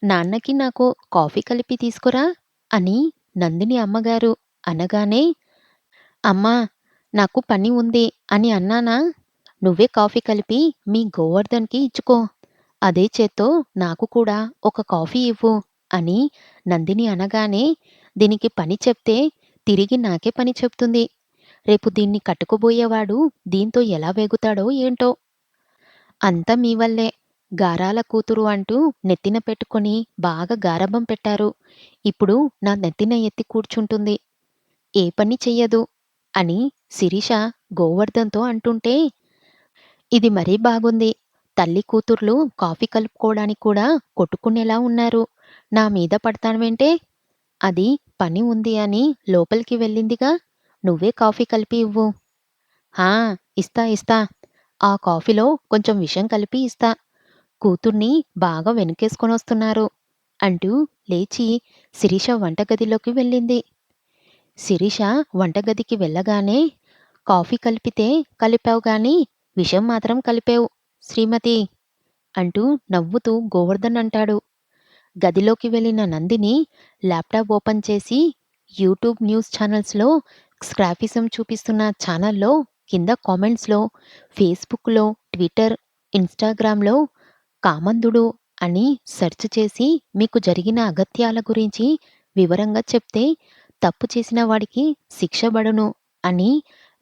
నాన్నకి నాకు కాఫీ కలిపి తీసుకురా అని నందిని అమ్మగారు అనగానే, అమ్మా నాకు పని ఉంది అని అన్నానా? నువ్వే కాఫీ కలిపి మీ గోవర్ధన్‌కి ఇచ్చుకో. అదే చేత్తో నాకు కూడా ఒక కాఫీ ఇవ్వు అని నందిని అనగానే, దీనికి పని చెప్తే తిరిగి నాకే పని చెప్తుంది. రేపు దీన్ని కట్టుకోబోయేవాడు దీంతో ఎలా వేగుతాడో ఏంటో! అంతా మీ వల్లే. గారాల కూతురు అంటూ నెత్తిన పెట్టుకొని బాగా గారాబం పెట్టారు. ఇప్పుడు నా నెత్తిన ఎత్తి కూర్చుంటుంది. ఏ పని చెయ్యదు అని శిరీష గోవర్ధన్‌తో అంటుంటే, ఇది మరీ బాగుంది. తల్లి కూతుర్లు కాఫీ కలుపుకోవడానికి కూడా కొట్టుకునేలా ఉన్నారు. నా మీద పడతావేంటే? అది పని ఉంది అని లోపలికి వెళ్ళిందిగా. నువ్వే కాఫీ కలిపి ఇవ్వు. హా! ఇస్తా. ఆ కాఫీలో కొంచెం విషం కలిపి ఇస్తా. కూతుర్ని బాగా వెనకేసుకొనొస్తున్నారు అంటూ లేచి శిరీష వంటగదిలోకి వెళ్ళింది. శిరీష వంటగదికి వెళ్ళగానే, కాఫీ కలిపితే కలిపావు గాని విషం మాత్రం కలిపావు శ్రీమతి అంటూ నవ్వుతూ గోవర్ధన్ అంటాడు. గదిలోకి వెళ్ళిన నందిని ల్యాప్టాప్ ఓపెన్ చేసి యూట్యూబ్ న్యూస్ ఛానల్స్‌లో స్క్రాఫిజం చూపిస్తున్న ఛానల్‌లో కింద కామెంట్స్‌లో, ఫేస్‌బుక్‌లో, ట్విట్టర్, ఇన్‌స్టాగ్రామ్‌లో కామందుడు అని సెర్చ్ చేసి మీకు జరిగిన అగత్యాల గురించి వివరంగా చెప్తే తప్పు చేసిన వాడికి శిక్ష బడును అని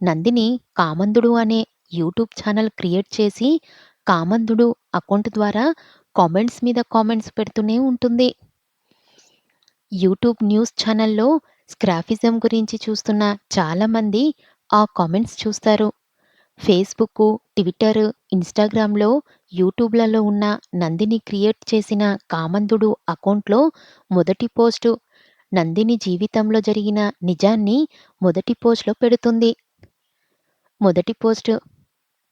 నందిని కామందుడు అనే యూట్యూబ్ ఛానల్ క్రియేట్ చేసి కామందుడు అకౌంట్ ద్వారా కామెంట్స్ మీద కామెంట్స్ పెడుతూనే ఉంటుంది. యూట్యూబ్ న్యూస్ ఛానల్‌లో స్క్రాఫిజం గురించి చూస్తున్న చాలామంది ఆ కామెంట్స్ చూస్తారు. ఫేస్‌బుక్కు, ట్విట్టర్, ఇన్‌స్టాగ్రామ్‌లో, యూట్యూబ్‌లలో ఉన్న నందిని క్రియేట్ చేసిన కామందుడు అకౌంట్‌లో మొదటి పోస్టు నందిని జీవితంలో జరిగిన నిజాన్ని మొదటి పోస్ట్‌లో పెడుతుంది. మొదటి పోస్టు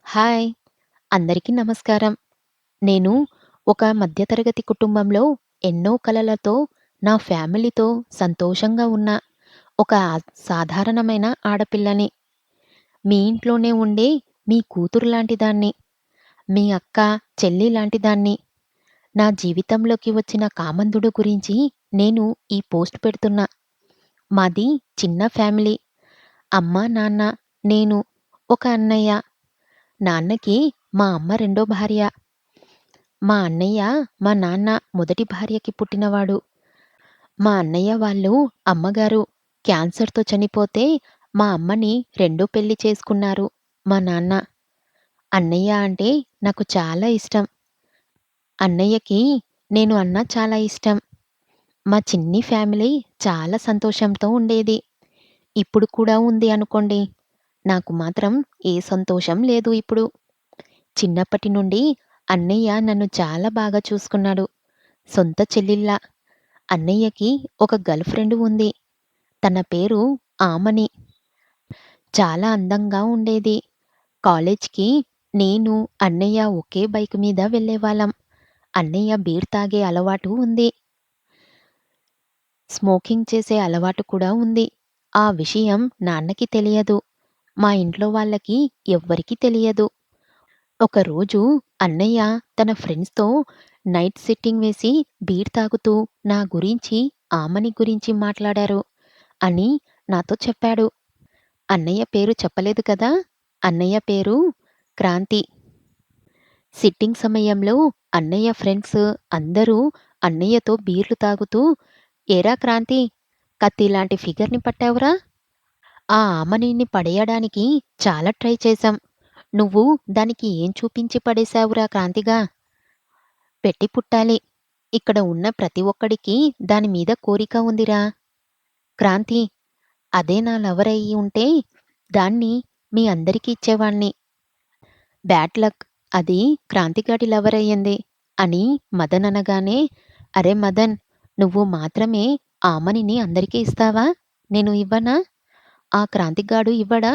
హాయ్! అందరికీ నమస్కారం. నేను ఒక మధ్యతరగతి కుటుంబంలో ఎన్నో కలలతో నా ఫ్యామిలీతో సంతోషంగా ఉన్న ఒక సాధారణమైన ఆడపిల్లని. మీ ఇంట్లోనే ఉండే మీ కూతురు లాంటి దాన్ని. మీ అక్క, చెల్లి లాంటి దాన్ని. నా జీవితంలోకి వచ్చిన కామందుడు గురించి నేను ఈ పోస్ట్ పెడుతున్నా. మాది చిన్న ఫ్యామిలీ. అమ్మ, నాన్న, నేను, ఒక అన్నయ్య. నాన్నకి మా అమ్మ రెండో భార్య. మా అన్నయ్య మా నాన్న మొదటి భార్యకి పుట్టినవాడు. మా అన్నయ్య వాళ్ళు అమ్మగారు క్యాన్సర్‌తో చనిపోతే మా అమ్మని రెండో పెళ్లి చేసుకున్నారు మా నాన్న. అన్నయ్య అంటే నాకు చాలా ఇష్టం. అన్నయ్యకి నేను అన్నా చాలా ఇష్టం. మా చిన్ని ఫ్యామిలీ చాలా సంతోషంతో ఉండేది. ఇప్పుడు కూడా ఉంది అనుకోండి. నాకు మాత్రం ఏ సంతోషం లేదు ఇప్పుడు. చిన్నప్పటి నుండి అన్నయ్య నన్ను చాలా బాగా చూసుకున్నాడు. సొంత చెల్లిల్లా. అన్నయ్యకి ఒక గర్ల్ ఫ్రెండ్ ఉంది. తన పేరు ఆమని. చాలా అందంగా ఉండేది. కాలేజ్‌కి నేను, అన్నయ్య ఒకే బైక్ మీద వెళ్ళేవాళ్ళం. అన్నయ్య బీర్ తాగే అలవాటు ఉంది. స్మోకింగ్ చేసే అలవాటు కూడా ఉంది. ఆ విషయం నాన్నకి తెలియదు. మా ఇంట్లో వాళ్ళకి ఎవ్వరికీ తెలియదు. ఒకరోజు అన్నయ్య తన ఫ్రెండ్స్‌తో నైట్ సిట్టింగ్ వేసి బీర్ తాగుతూ నా గురించి, ఆమని గురించి మాట్లాడారు అని నాతో చెప్పాడు. అన్నయ్య పేరు చెప్పలేదు కదా! అన్నయ్య పేరు క్రాంతి. సిట్టింగ్ సమయంలో అన్నయ్య ఫ్రెండ్స్ అందరూ అన్నయ్యతో బీర్లు తాగుతూ, "ఏరా క్రాంతి! కత్తిలాంటి ఫిగర్‌ని పట్టావురా! ఆ ఆమనిని పడేయడానికి చాలా ట్రై చేశాం. నువ్వు దానికి ఏం చూపించి పడేశావురా క్రాంతిగా? పెట్టి పుట్టాలి. ఇక్కడ ఉన్న ప్రతి ఒక్కడికి దాని మీద కోరిక ఉందిరా! క్రాంతి! అదే నా లవర్ అయ్యి ఉంటే దాన్ని మీ అందరికీ ఇచ్చేవాణ్ణి. బ్యాడ్ లక్ అది క్రాంతిగాడి లవర్ అయ్యింది" అని మదన్ అనగానే, "అరె మదన్! నువ్వు మాత్రమే ఆమనిని అందరికీ ఇస్తావా? నేను ఇవ్వనా? ఆ క్రాంతిగాడు ఇవ్వడా?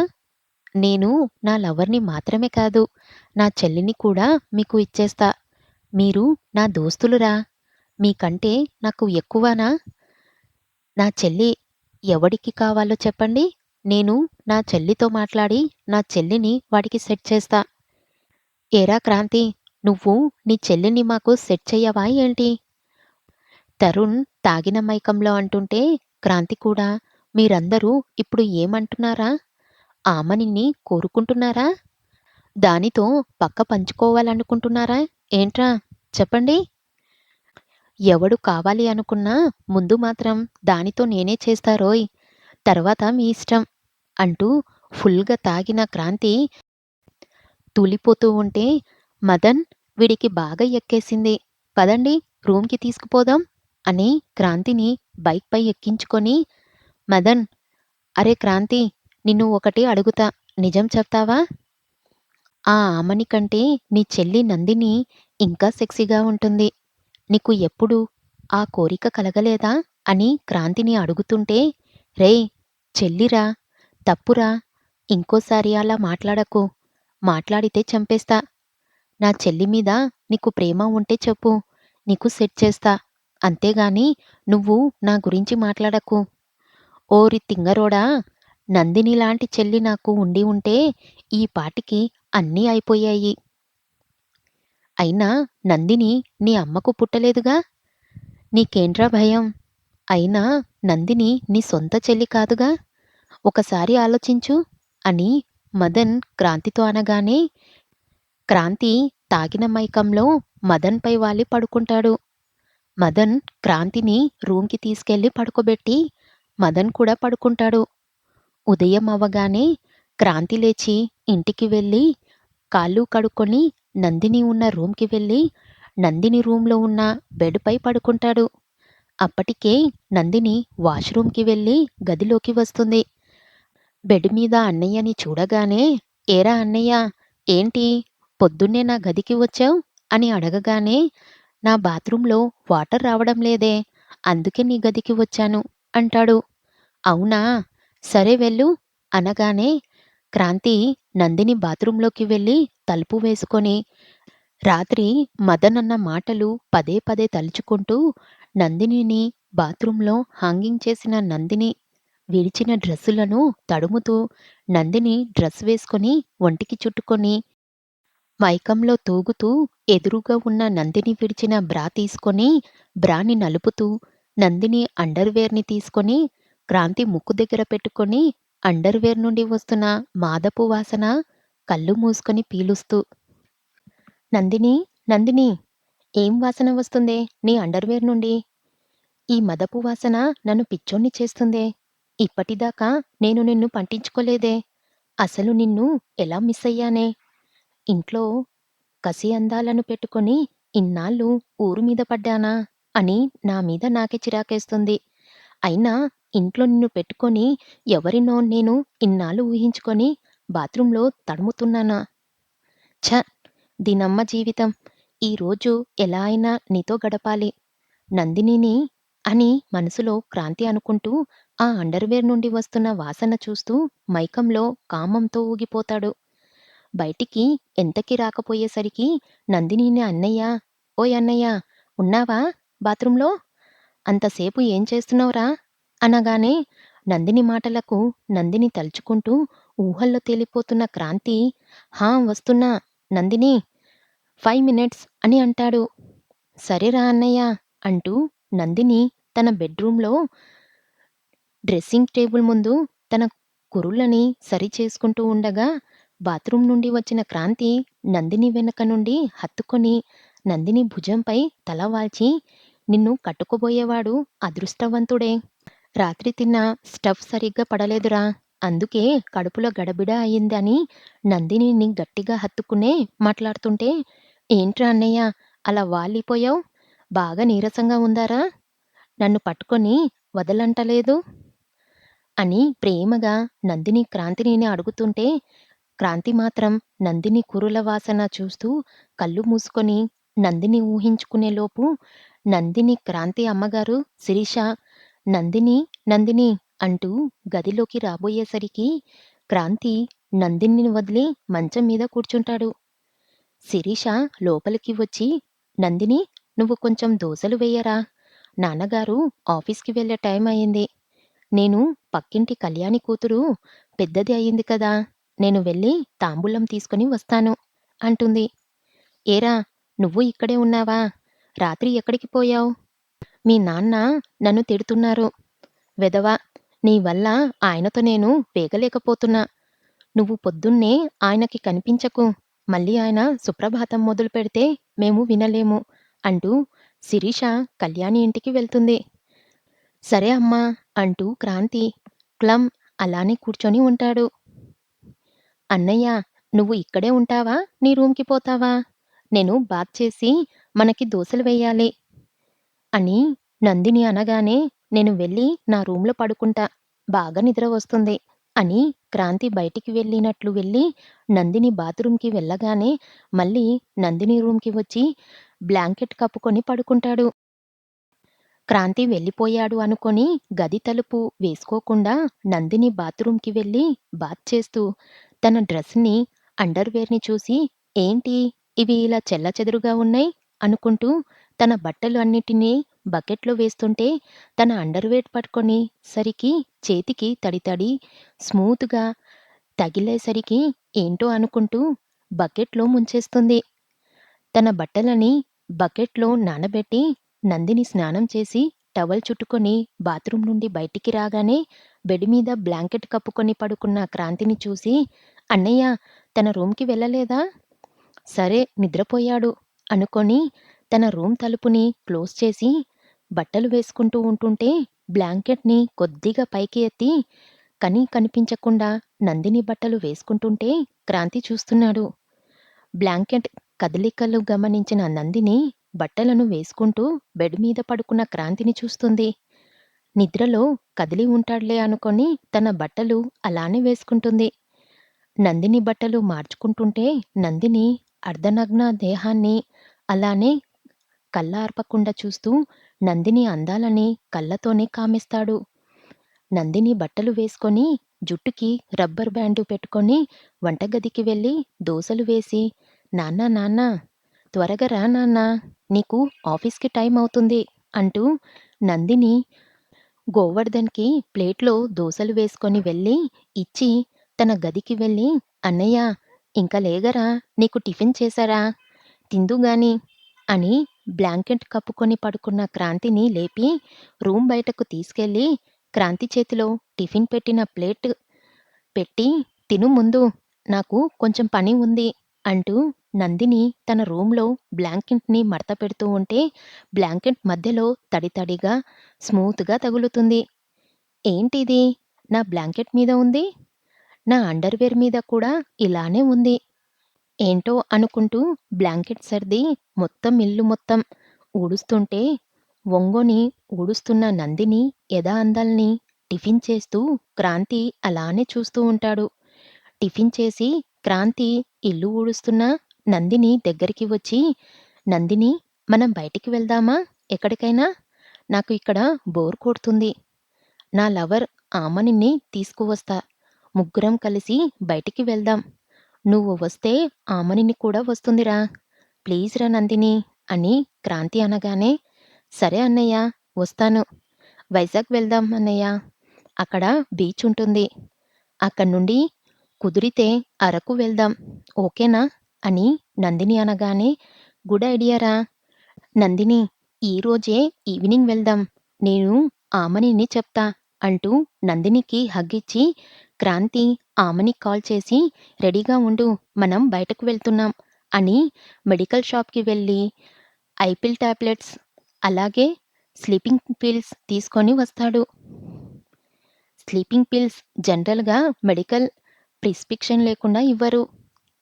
నేను నా లవర్‌ని మాత్రమే కాదు, నా చెల్లిని కూడా మీకు ఇచ్చేస్తా. మీరు నా దోస్తులురా! మీకంటే నాకు ఎక్కువనా? నా చెల్లి ఎవడికి కావాలో చెప్పండి. నేను నా చెల్లితో మాట్లాడి నా చెల్లిని వాడికి సెట్ చేస్తా. ఏరా క్రాంతి! నువ్వు నీ చెల్లిని మాకు సెట్ చెయ్యవా ఏంటి?" తరుణ్ తాగిన మైకంలో అంటుంటే క్రాంతి కూడా, "మీరందరూ ఇప్పుడు ఏమంటున్నారా? ఆమనిని కోరుకుంటున్నారా? దానితో పక్క పంచుకోవాలనుకుంటున్నారా? ఏంట్రా చెప్పండి? ఎవడు కావాలి అనుకున్నా ముందు మాత్రం దానితో నేనే చేస్తారోయ్! తర్వాత మీ ఇష్టం" అంటూ ఫుల్‌గా తాగిన క్రాంతి తూలిపోతూ ఉంటే, "మదన్ వీడికి బాగా ఎక్కేసింది. పదండి రూమ్‌కి తీసుకుపోదాం" అని క్రాంతిని బైక్‌పై ఎక్కించుకొని, "మదన్! అరె క్రాంతి! నిన్ను ఒకటి అడుగుతా. నిజం చెప్తావా? ఆ ఆమని కంటే నీ చెల్లి నందిని ఇంకా సెక్సీగా ఉంటుంది. నీకు ఎప్పుడూ ఆ కోరిక కలగలేదా?" అని క్రాంతిని అడుగుతుంటే, "రేయ్! చెల్లిరా! తప్పురా! ఇంకోసారి అలా మాట్లాడకు. మాట్లాడితే చంపేస్తా. నా చెల్లి మీద నీకు ప్రేమ ఉంటే చెప్పు. నీకు సెట్ చేస్తా. అంతేగాని నువ్వు నా గురించి మాట్లాడకు. ఓరి తింగరోడా! నందినిలాంటి చెల్లి నాకు ఉండి ఉంటే ఈ పాటికి అన్నీ అయిపోయాయి. అయినా నందిని నీ అమ్మకు పుట్టలేదుగా? నీకేంట్రా భయం? అయినా నందిని నీ సొంత చెల్లి కాదుగా? ఒకసారి ఆలోచించు" అని మదన్ క్రాంతితో అనగానే, క్రాంతి తాగిన మైకంలో మదన్‌పై వాలి పడుకుంటాడు. మదన్ క్రాంతిని రూమ్‌కి తీసుకెళ్ళి పడుకోబెట్టి, మదన్ కూడా పడుకుంటాడు. ఉదయం అవ్వగానే క్రాంతి లేచి ఇంటికి వెళ్ళి, కాళ్ళు కడుక్కొని నందిని ఉన్న రూమ్‌కి వెళ్ళి, నందిని రూమ్‌లో ఉన్న బెడ్‌పై పడుకుంటాడు. అప్పటికే నందిని వాష్‌రూమ్‌కి వెళ్ళి గదిలోకి వస్తుంది. బెడ్ మీద అన్నయ్యని చూడగానే, "ఏరా అన్నయ్య! ఏంటి పొద్దున్నే నా గదికి వచ్చావు?" అని అడగగానే, "నా బాత్రూంలో వాటర్ రావడం లేదే, అందుకే నీ గదికి వచ్చాను" అంటాడు. "అవునా! సరే వెళ్ళు" అనగానే క్రాంతి నందిని బాత్రూంలోకి వెళ్ళి తలుపు వేసుకొని, రాత్రి మదన్ అన్న మాటలు పదే పదే తలుచుకుంటూ నందినిని బాత్రూంలో హాంగింగ్ చేసిన నందిని విడిచిన డ్రెస్సులను తడుముతూ, నందిని డ్రెస్ వేసుకొని ఒంటికి చుట్టుకొని, మైకంలో తూగుతూ ఎదురుగా ఉన్న నందిని విడిచిన బ్రా తీసుకొని, బ్రాని నలుపుతూ, నందిని అండర్‌వేర్‌ని తీసుకొని క్రాంతి ముక్కు దగ్గర పెట్టుకొని, అండర్‌వేర్ నుండి వస్తున్న మాదపు వాసన కళ్ళు మూసుకొని పీలుస్తూ, "నందిని, నందిని, ఏం వాసన వస్తుందే నీ అండర్‌వేర్ నుండి? ఈ మదపు వాసన నన్ను పిచ్చోన్ని చేస్తుందే. ఇప్పటిదాకా నేను నిన్ను పట్టించుకోలేదే. అసలు నిన్ను ఎలా మిస్ అయ్యానే. ఇంట్లో కసి అందాలను పెట్టుకొని ఇన్నాళ్ళు ఊరు మీద పడ్డానా అని నా మీద నాకే చిరాకేస్తుంది. అయినా ఇంట్లో నిన్ను పెట్టుకొని ఎవరినో నేను ఇన్నాళ్ళు ఊహించుకొని బాత్రూంలో తడుముతున్నానా? ఛ! దీనమ్మ జీవితం. ఈరోజు ఎలా అయినా నీతో గడపాలి. నందినిని" అని మనసులో క్రాంతి అనుకుంటూ ఆ అండర్‌వేర్ నుండి వస్తున్న వాసన చూస్తూ మైకంలో కామంతో ఊగిపోతాడు. బయటికి ఎంతకి రాకపోయేసరికి నందినిని "అన్నయ్య, ఓయ్ అన్నయ్య ఉన్నావా బాత్రూంలో? అంతసేపు ఏం చేస్తున్నావురా?" అనగానే నందిని మాటలకు నందిని తలుచుకుంటూ ఊహల్లో తేలిపోతున్న క్రాంతి "హా! వస్తున్నా నందినీ 5 మినిట్స్" అని అంటాడు. "సరేరా అన్నయ్య" అంటూ నందిని తన బెడ్‌రూమ్‌లో డ్రెస్సింగ్ టేబుల్ ముందు తన కురులని సరిచేసుకుంటూ ఉండగా, బాత్రూమ్ నుండి వచ్చిన క్రాంతి నందిని వెనక నుండి హత్తుకొని నందిని భుజంపై తల వాల్చి, "నిన్ను కట్టుకోబోయేవాడు అదృష్టవంతుడే. రాత్రి తిన్న స్టఫ్ సరిగ్గా పడలేదురా. అందుకే కడుపులో గడబిడ అయిందని" నందినిని గట్టిగా హత్తుకునే మాట్లాడుతుంటే, "ఏంట్రా అన్నయ్య అలా వాలిపోయావు? బాగా నీరసంగా ఉందారా? నన్ను పట్టుకొని వదలంటలేదు" అని ప్రేమగా నందిని క్రాంతిని అడుగుతుంటే, క్రాంతి మాత్రం నందిని కురుల వాసన చూస్తూ కళ్ళు మూసుకొని నందిని ఊహించుకునేలోపు నందిని క్రాంతి అమ్మగారు శిరీష "నందిని, నందిని" అంటూ గదిలోకి రాబోయేసరికి క్రాంతి నందినిని వదిలి మంచం మీద కూర్చుంటాడు. శిరీష లోపలికి వచ్చి "నందిని, నువ్వు కొంచెం దోసలు వెయ్యరా? నాన్నగారు ఆఫీస్‌కి వెళ్ళే టైం అయింది. నేను పక్కింటి కళ్యాణి కూతురు పెద్దది అయింది కదా! నేను వెళ్ళి తాంబూలం తీసుకొని వస్తాను" అంటుంది. "ఏరా! నువ్వు ఇక్కడే ఉన్నావా? రాత్రి ఎక్కడికి పోయావు? మీ నాన్న నన్ను తిడుతున్నారు. వెధవ! నీ వల్ల ఆయనతో నేను వేగలేకపోతున్నా. నువ్వు పొద్దున్నే ఆయనకి కనిపించకు. మళ్ళీ ఆయన సుప్రభాతం మొదలుపెడితే మేము వినలేము" అంటూ శిరీష కళ్యాణి ఇంటికి వెళ్తుంది. "సరే అమ్మా" అంటూ క్రాంతి క్లం అలానే కూర్చొని ఉంటాడు. "అన్నయ్య, నువ్వు ఇక్కడే ఉంటావా? నీ రూమ్‌కి పోతావా? నేను బాత్ చేసి మనకి దోసెలు వెయ్యాలి" అని నందిని అనగానే, "నేను వెళ్ళి నా రూమ్‌లో పడుకుంటా. బాగా నిద్ర వస్తుంది" అని క్రాంతి బయటికి వెళ్ళినట్లు వెళ్ళి నందిని బాత్రూమ్‌కి వెళ్ళగానే మళ్ళీ నందిని రూమ్‌కి వచ్చి బ్లాంకెట్ కప్పుకొని పడుకుంటాడు. క్రాంతి వెళ్ళిపోయాడు అనుకొని గది తలుపు వేసుకోకుండా నందిని బాత్రూంకి వెళ్ళి బాత్ చేస్తూ తన డ్రెస్‌ని, అండర్‌వేర్‌ని చూసి "ఏంటి ఇవి ఇలా చెల్లాచెదురుగా ఉన్నాయి" అనుకుంటూ తన బట్టలు అన్నిటినీ బకెట్‌లో వేస్తుంటే తన అండర్‌వేర్ పట్టుకొని సరికి చేతికి తడి తడి స్మూత్‌గా తగిలేసరికి ఏంటో అనుకుంటూ బకెట్‌లో ముంచేస్తుంది. తన బట్టలని బకెట్లో నానబెట్టి నందిని స్నానం చేసి టవల్ చుట్టుకొని బాత్రూం నుండి బయటికి రాగానే బెడ్ మీద బ్లాంకెట్ కప్పుకొని పడుకున్న క్రాంతిని చూసి "అన్నయ్య తన రూమ్‌కి వెళ్ళలేదా? సరే నిద్రపోయాడు" అనుకొని తన రూమ్ తలుపుని క్లోజ్ చేసి బట్టలు వేసుకుంటూ ఉంటుంటే బ్లాంకెట్‌ని కొద్దిగా పైకి ఎత్తి కనిపించకుండా నందిని బట్టలు వేసుకుంటుంటే క్రాంతి చూస్తున్నాడు. బ్లాంకెట్ కదలికలు గమనించిన నందిని బట్టలను వేసుకుంటూ బెడ్ మీద పడుకున్న క్రాంతిని చూస్తుంది. నిద్రలో కదిలి ఉంటాడులే అనుకొని తన బట్టలు అలానే వేసుకుంటుంది. నందిని బట్టలు మార్చుకుంటుంటే నందిని అర్ధనగ్న దేహాన్ని అలానే కళ్ళార్పకుండా చూస్తూ నందిని అందాలని కళ్ళతోనే కామిస్తాడు. నందిని బట్టలు వేసుకొని జుట్టుకి రబ్బర్ బ్యాండు పెట్టుకొని వంటగదికి వెళ్ళి దోసలు వేసి "నాన్నా నాన్నా త్వరగా రా నాన్నా నీకు ఆఫీస్‌కి టైం అవుతుంది" అంటూ నందిని గోవర్ధన్‌కి ప్లేట్‌లో దోసలు వేసుకొని వెళ్ళి ఇచ్చి తన గదికి వెళ్ళి "అన్నయ్య ఇంక లేగరా నీకు టిఫిన్ చేశారా? తిందుగాని" అని బ్లాంకెట్ కప్పుకొని పడుకున్న క్రాంతిని లేపి రూమ్ బయటకు తీసుకెళ్ళి క్రాంతి చేతిలో టిఫిన్ పెట్టిన ప్లేట్ పెట్టి "తిను ముందు, నాకు కొంచెం పని ఉంది" అంటూ నందిని తన రూమ్‌లో బ్లాంకెట్‌ని మడత పెడుతూ ఉంటే బ్లాంకెట్ మధ్యలో తడి తడిగా, స్మూత్‌గా తగులుతుంది. "ఏంటిది? నా బ్లాంకెట్ మీద ఉంది. నా అండర్‌వేర్ మీద కూడా ఇలానే ఉంది" ఏంటో అనుకుంటూ బ్లాంకెట్ సర్ది మొత్తం ఇల్లు మొత్తం ఊడుస్తుంటే ఒంగొని ఊడుస్తున్న నందిని ఎద అందాల్ని టిఫిన్ చేస్తూ క్రాంతి అలానే చూస్తూ ఉంటాడు. టిఫిన్ చేసి క్రాంతి ఇల్లు ఊడుస్తున్న నందిని దగ్గరికి వచ్చి "నందిని మనం బయటికి వెళ్దామా ఎక్కడికైనా? నాకు ఇక్కడ బోర్ కొడుతుంది. నా లవర్ ఆమనిని తీసుకువస్తా. ముగ్గురం కలిసి బయటికి వెళ్దాం" నువ్వు వస్తే ఆమనిని కూడా వస్తుందిరా. ప్లీజ్ రా నందిని అని క్రాంతి అనగానే, సరే అన్నయ్య వస్తాను. వైజాగ్ వెళ్దాం అన్నయ్య. అక్కడ బీచ్ ఉంటుంది. అక్కడి నుండి కుదిరితే అరకు వెళ్దాం. ఓకేనా? అని నందిని అనగానే, గుడ్ ఐడియా రా! నందిని ఈరోజే ఈవినింగ్ వెళ్దాం. నేను ఆమనిని చెప్తా అంటూ నందినికి హగ్ ఇచ్చి, క్రాంతి ఆమనికి కాల్ చేసి రెడీగా ఉండు మనం బయటకు వెళ్తున్నాం అని మెడికల్ షాప్‌కి వెళ్ళి ఐపిల్ టాబ్లెట్స్ అలాగే స్లీపింగ్ పిల్స్ తీసుకొని వస్తాడు. స్లీపింగ్ పిల్స్ జనరల్‌గా మెడికల్ ప్రిస్క్రిప్షన్ లేకుండా ఇవ్వరు.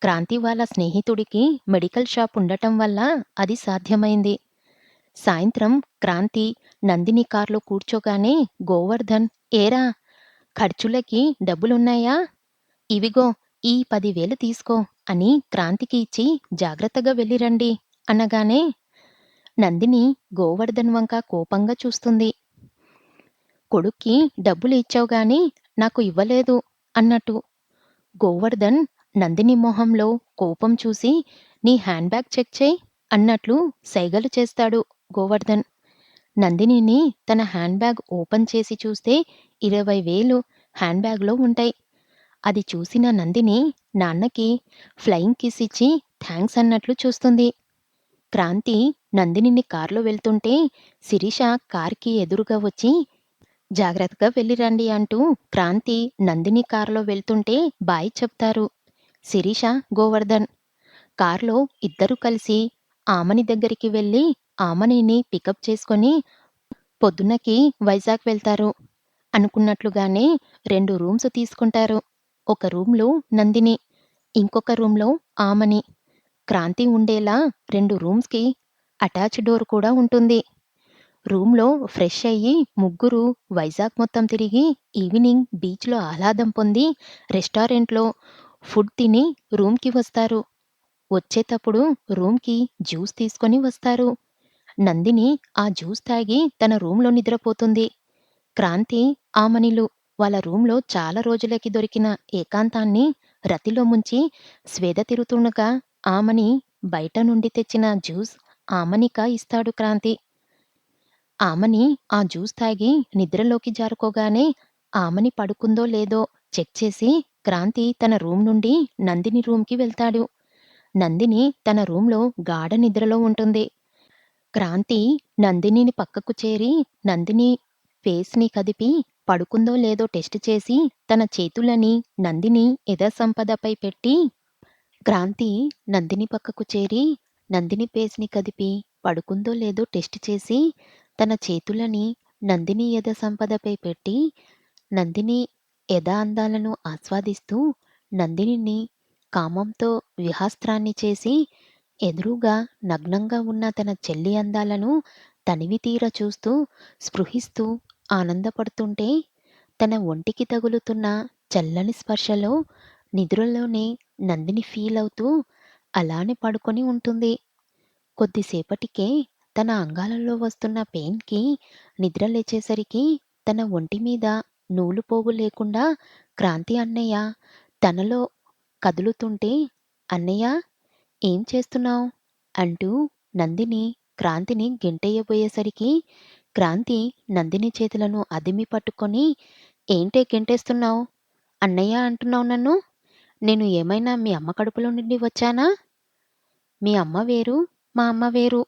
క్రాంతి వాళ్ళ స్నేహితుడికి మెడికల్ షాప్ ఉండటం వల్ల అది సాధ్యమైంది. సాయంత్రం క్రాంతి నందిని కార్లో కూర్చోగానే గోవర్ధన్, ఏరా ఖర్చులకి డబ్బులున్నాయా? ఇవిగో ఈ 10,000 తీసుకో అని క్రాంతికి ఇచ్చి జాగ్రత్తగా వెళ్ళిరండి అనగానే, నందిని గోవర్ధన్ వంక కోపంగా చూస్తుంది. కొడుక్కి డబ్బులు ఇచ్చావు గాని నాకు ఇవ్వలేదు అన్నట్టు. గోవర్ధన్ నందిని మొహంలో కోపం చూసి, నీ హ్యాండ్ బ్యాగ్ చెక్ చెయ్ అన్నట్లు సైగలు చేస్తాడు గోవర్ధన్. నందినిని తన హ్యాండ్ బ్యాగ్ ఓపెన్ చేసి చూస్తే 20,000 హ్యాండ్ బ్యాగ్‌లో ఉంటాయి. అది చూసిన నందిని నాన్నకి ఫ్లయింగ్ కిస్ ఇచ్చి థాంక్స్ అన్నట్లు చూస్తుంది. క్రాంతి నందినిని కార్‌లో వెళ్తుంటే శిరీష కార్‌కి ఎదురుగా వచ్చి, జాగ్రత్తగా వెళ్ళిరండి అంటూ క్రాంతి నందిని కార్‌లో వెళ్తుంటే బాయ్ చెప్తారు. శిరీష, గోవర్ధన్. కార్‌లో ఇద్దరూ కలిసి ఆమని దగ్గరికి వెళ్ళి ఆమనిని పికప్ చేసుకొని పొద్దున్నకి వైజాగ్ వెళ్తారు. అనుకున్నట్లుగానే 2 రూమ్స్ తీసుకుంటారు. ఒక రూమ్‌లో నందిని, ఇంకొక రూమ్‌లో ఆమని. క్రాంతి ఉండేలా 2 రూమ్స్‌కి అటాచ్ డోర్ కూడా ఉంటుంది. రూమ్‌లో ఫ్రెష్ అయ్యి ముగ్గురు వైజాగ్ మొత్తం తిరిగి ఈవినింగ్ బీచ్‌లో ఆహ్లాదం పొంది రెస్టారెంట్‌లో ఫుడ్ తిని రూమ్‌కి వస్తారు. వచ్చేతప్పుడు రూమ్‌కి జ్యూస్ తీసుకొని వస్తారు. నందిని ఆ జ్యూస్ తాగి తన రూమ్‌లో నిద్రపోతుంది. క్రాంతి, ఆమనిలు వాళ్ళ రూమ్‌లో చాలా రోజులకి దొరికిన ఏకాంతాన్ని రతిలో ముంచి స్వేద తిరుతుండగా ఆమని బయట నుండి తెచ్చిన జ్యూస్ ఆమనిక ఇస్తాడు క్రాంతి. ఆమని ఆ జ్యూస్ తాగి నిద్రలోకి జారుకోగానే ఆమని పడుకుందో లేదో చెక్ చేసి క్రాంతి తన రూమ్ నుండి నందిని రూమ్‌కి వెళ్తాడు. నందిని తన రూమ్‌లో గాఢ నిద్రలో ఉంటుంది. క్రాంతి నందినిని పక్కకు చేరి నందిని ఫేస్‌ని కదిపి పడుకుందో లేదో టెస్ట్ చేసి తన చేతులని నందిని ఎదసంపదపై పెట్టి, క్రాంతి నందిని పక్కకు చేరి నందిని ఫేస్‌ని కదిపి పడుకుందో లేదో టెస్ట్ చేసి తన చేతులని నందిని ఎద సంపదపై పెట్టి, నందిని ఎద అందాలను ఆస్వాదిస్తూ నందినిని కామంతో విహాస్త్రాన్ని చేసి ఎదురుగా నగ్నంగా ఉన్న తన చెల్లి అందాలను తనివితీర చూస్తూ స్పృహిస్తూ ఆనందపడుతుంటే, తన ఒంటికి తగులుతున్న చల్లని స్పర్శలో నిద్రలోనే నందిని ఫీల్ అవుతూ అలానే పడుకొని ఉంటుంది. కొద్దిసేపటికే తన అంగాలలో వస్తున్న పెయిన్‌కి నిద్ర లేచేసరికి తన ఒంటి మీద నూలుపోగు లేకుండా క్రాంతి అన్నయ్య తనలో కదులుతుంటే, అన్నయ్య ఏం చేస్తున్నావు? అంటూ నందిని క్రాంతిని గెంటెయ్యబోయేసరికి క్రాంతి నందిని చేతులను అదిమి పట్టుకొని, ఏంటే గెంటేస్తున్నావు? అన్నయ్య అంటున్నావు నన్ను? నేను ఏమైనా మీ అమ్మ కడుపులో నుండి వచ్చానా? మీ అమ్మ వేరు, మా అమ్మ వేరు.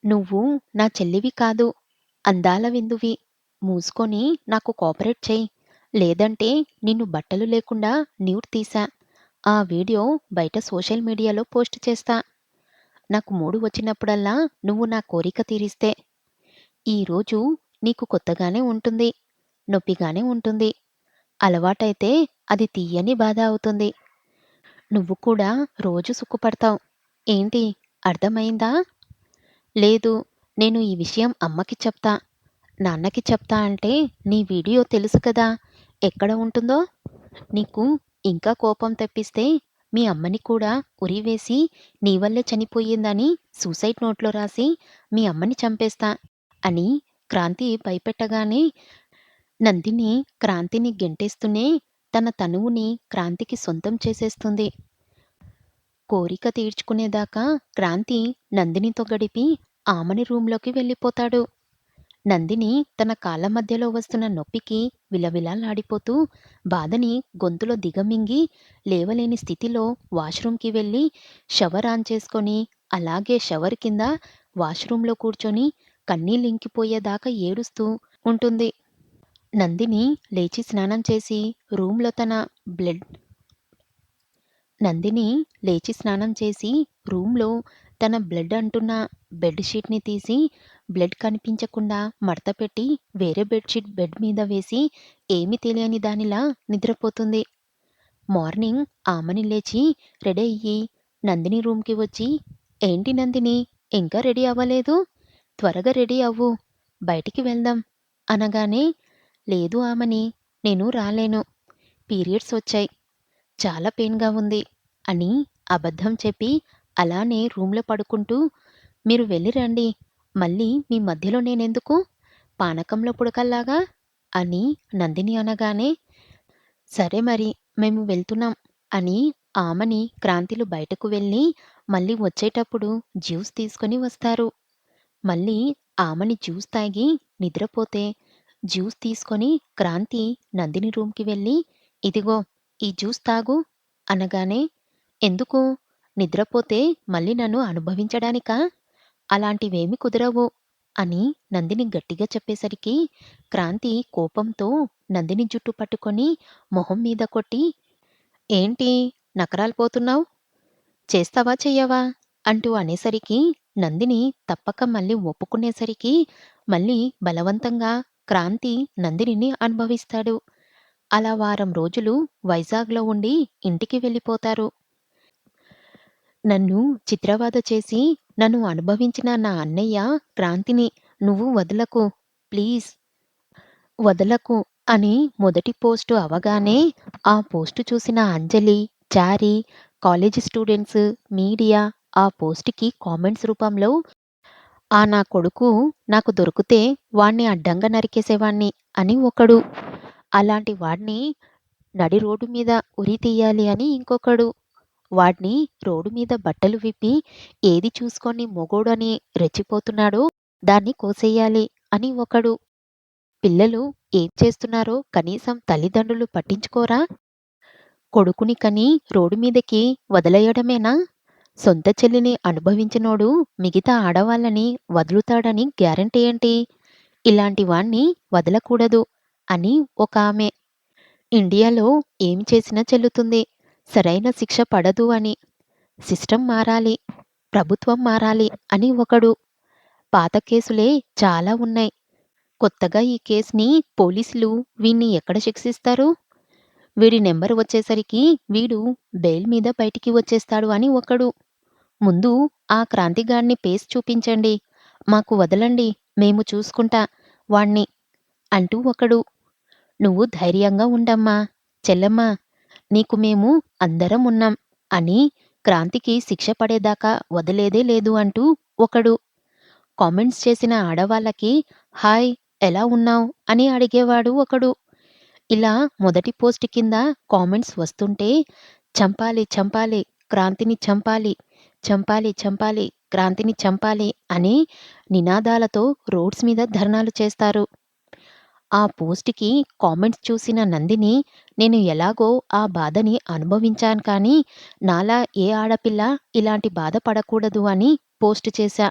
నువ్వు నా చెల్లివి కాదు. అందాల విందువి. మూసుకొని నాకు కోపరేట్ చెయ్యి. లేదంటే నిన్ను బట్టలు లేకుండా న్యూడ్ తీశా. ఆ వీడియో బయట సోషల్ మీడియాలో పోస్ట్ చేస్తా. నాకు మూడు వచ్చినప్పుడల్లా నువ్వు నా కోరిక తీరిస్తే. ఈరోజు నీకు కొత్తగానే ఉంటుంది. నొప్పిగానే ఉంటుంది. అలవాటైతే అది తీయని బాధ అవుతుంది. నువ్వు కూడా రోజు సుఖపడతావు. ఏంటి అర్థమైందా? లేదు. నేను ఈ విషయం అమ్మకి చెప్తా. నాన్నకి చెప్తా అంటే నీ వీడియో తెలుసు కదా! ఎక్కడ ఉంటుందో? నీకు ఇంకా కోపం తెప్పిస్తే మీ అమ్మని కూడా ఉరివేసి నీ వల్లే చనిపోయిందని సూసైడ్ నోట్‌లో రాసి మీ అమ్మని చంపేస్తా అని క్రాంతి భయపెట్టగానే నందిని క్రాంతిని గెంటేస్తూనే తన తనువుని క్రాంతికి సొంతం చేసేస్తుంది. కోరిక తీర్చుకునేదాకా క్రాంతి నందినితో గడిపి ఆమని రూంలోకి వెళ్ళిపోతాడు. నందిని తన కాళ్ళ మధ్యలో వస్తున్న నొప్పికి విలవిలాలాడిపోతూ బాధని గొంతులో దిగమింగి లేవలేని స్థితిలో వాష్రూమ్కి వెళ్ళి షవర్ ఆన్ చేసుకొని అలాగే షవర్ కింద వాష్రూంలో కూర్చొని కన్నీళ్ళింకిపోయేదాకా ఏడుస్తూ ఉంటుంది. నందిని లేచి స్నానం చేసి రూంలో తన బ్లడ్ నందిని లేచి స్నానం చేసి రూంలో తన బ్లడ్ అంటున్న బెడ్‌షీట్‌ని తీసి బ్లడ్ కనిపించకుండా మడతపెట్టి వేరే బెడ్‌షీట్ బెడ్ మీద వేసి ఏమీ తెలియని దానిలా నిద్రపోతుంది. మార్నింగ్ ఆమని లేచి రెడీ అయ్యి నందిని రూమ్‌కి వచ్చి, "ఏంటి నందిని ఇంకా రెడీ అవ్వలేదు? త్వరగా రెడీ అవ్వు. బయటికి వెళ్దాం" అనగానే, "లేదు ఆమని, నేను రాలేను. పీరియడ్స్ వచ్చాయి. చాలా పెయిన్‌గా ఉంది" అని అబద్ధం చెప్పి అలానే రూమ్‌లో పడుకుంటూ, "మీరు వెళ్లి రండి. మళ్ళీ మీ మధ్యలో నేనెందుకు? పానకంలో పుడకల్లాగా" అని నందిని అనగానే, "సరే మరి మేము వెళ్తున్నాం" అని ఆమని, క్రాంతిలు బయటకు వెళ్ళి మళ్ళీ వచ్చేటప్పుడు జ్యూస్ తీసుకొని వస్తారు. మళ్ళీ ఆమని జ్యూస్ తాగి నిద్రపోతే జ్యూస్ తీసుకొని క్రాంతి నందిని రూమ్‌కి వెళ్ళి, "ఇదిగో ఈ జ్యూస్ తాగు" అనగానే, "ఎందుకు? నిద్రపోతే మళ్ళీ నన్ను అనుభవించడానికా? అలాంటివేమీ కుదరవు" అని నందిని గట్టిగా చెప్పేసరికి క్రాంతి కోపంతో నందిని జుట్టు పట్టుకొని మొహం మీద కొట్టి, "ఏంటి నకరాలు పోతున్నావు? చేస్తావా చెయ్యవా?" అంటూ అనేసరికి నందిని తప్పక మళ్ళీ ఒప్పుకునేసరికి మళ్ళీ బలవంతంగా క్రాంతి నందినిని అనుభవిస్తాడు. అలా వారం రోజులు వైజాగ్‌లో ఉండి ఇంటికి వెళ్ళిపోతారు. నన్ను చిత్రవద చేసి నన్ను అనుభవించిన నా అన్నయ్య క్రాంతిని నువ్వు వదలకు. ప్లీజ్ వదలకు అని మొదటి పోస్టు అవగానే ఆ పోస్టు చూసిన అంజలి, చారి, కాలేజీ స్టూడెంట్స్, మీడియా ఆ పోస్ట్‌కి కామెంట్స్ రూపంలో "ఆ నా కొడుకు నాకు దొరికితే వాణ్ణి అడ్డంగా నరికేసేవాణ్ణి" అని ఒకడు, "అలాంటి వాడిని నడి రోడ్డు మీద ఉరి తీయాలి" అని ఇంకొకడు, "వాడిని రోడ్డు మీద బట్టలు విప్పి ఏది చూసుకొని మొగోడని రెచ్చిపోతున్నాడో దాన్ని కోసేయాలి" అని ఒకడు. పిల్లలు ఏం చేస్తున్నారో కనీసం తల్లిదండ్రులు పట్టించుకోరా? కొడుకుని కని రోడ్డు మీదకి వదిలేయడమేనా? సొంత చెల్లిని అనుభవించినోడు మిగతా ఆడవాళ్ళని వదులుతాడని గ్యారంటీ ఏంటి? ఇలాంటి వాణ్ణి వదలకూడదు అని ఒకామె. ఇండియాలో ఏం చేసినా చెల్లుతుంది. సరైన శిక్ష పడదు అని. సిస్టమ్ మారాలి. ప్రభుత్వం మారాలి అని ఒకడు. పాత కేసులే చాలా ఉన్నాయి. కొత్తగా ఈ కేస్‌ని పోలీసులు వీణ్ణి ఎక్కడ శిక్షిస్తారు? వీడి నెంబర్ వచ్చేసరికి వీడు బెయిల్ మీద బయటికి వచ్చేస్తాడు అని ఒకడు. ముందు ఆ క్రాంతిగాడిని పేస్ చూపించండి. మాకు వదలండి. మేము చూసుకుంటా వాణ్ణి అంటూ ఒకడు. నువ్వు ధైర్యంగా ఉండమ్మా! చెల్లెమ్మా! నీకు మేము అందరం ఉన్నాం అని క్రాంతికి శిక్ష పడేదాకా వదిలేదే లేదు అంటూ ఒకడు. కామెంట్స్ చేసిన ఆడవాళ్ళకి హాయ్ ఎలా ఉన్నావ్ అని అడిగేవాడు ఒకడు. ఇలా మొదటి పోస్ట్ కింద కామెంట్స్ వస్తుంటే చంపాలి చంపాలి క్రాంతిని చంపాలి చంపాలి చంపాలి క్రాంతిని చంపాలి అని నినాదాలతో రోడ్స్ మీద ధర్నాలు చేస్తారు. ఆ పోస్ట్‌కి కామెంట్స్ చూసిన నందిని నేను ఎలాగో ఆ బాధని అనుభవించాను కానీ నాలా ఏ ఆడపిల్ల ఇలాంటి బాధ పడకూడదు అని పోస్ట్ చేశా.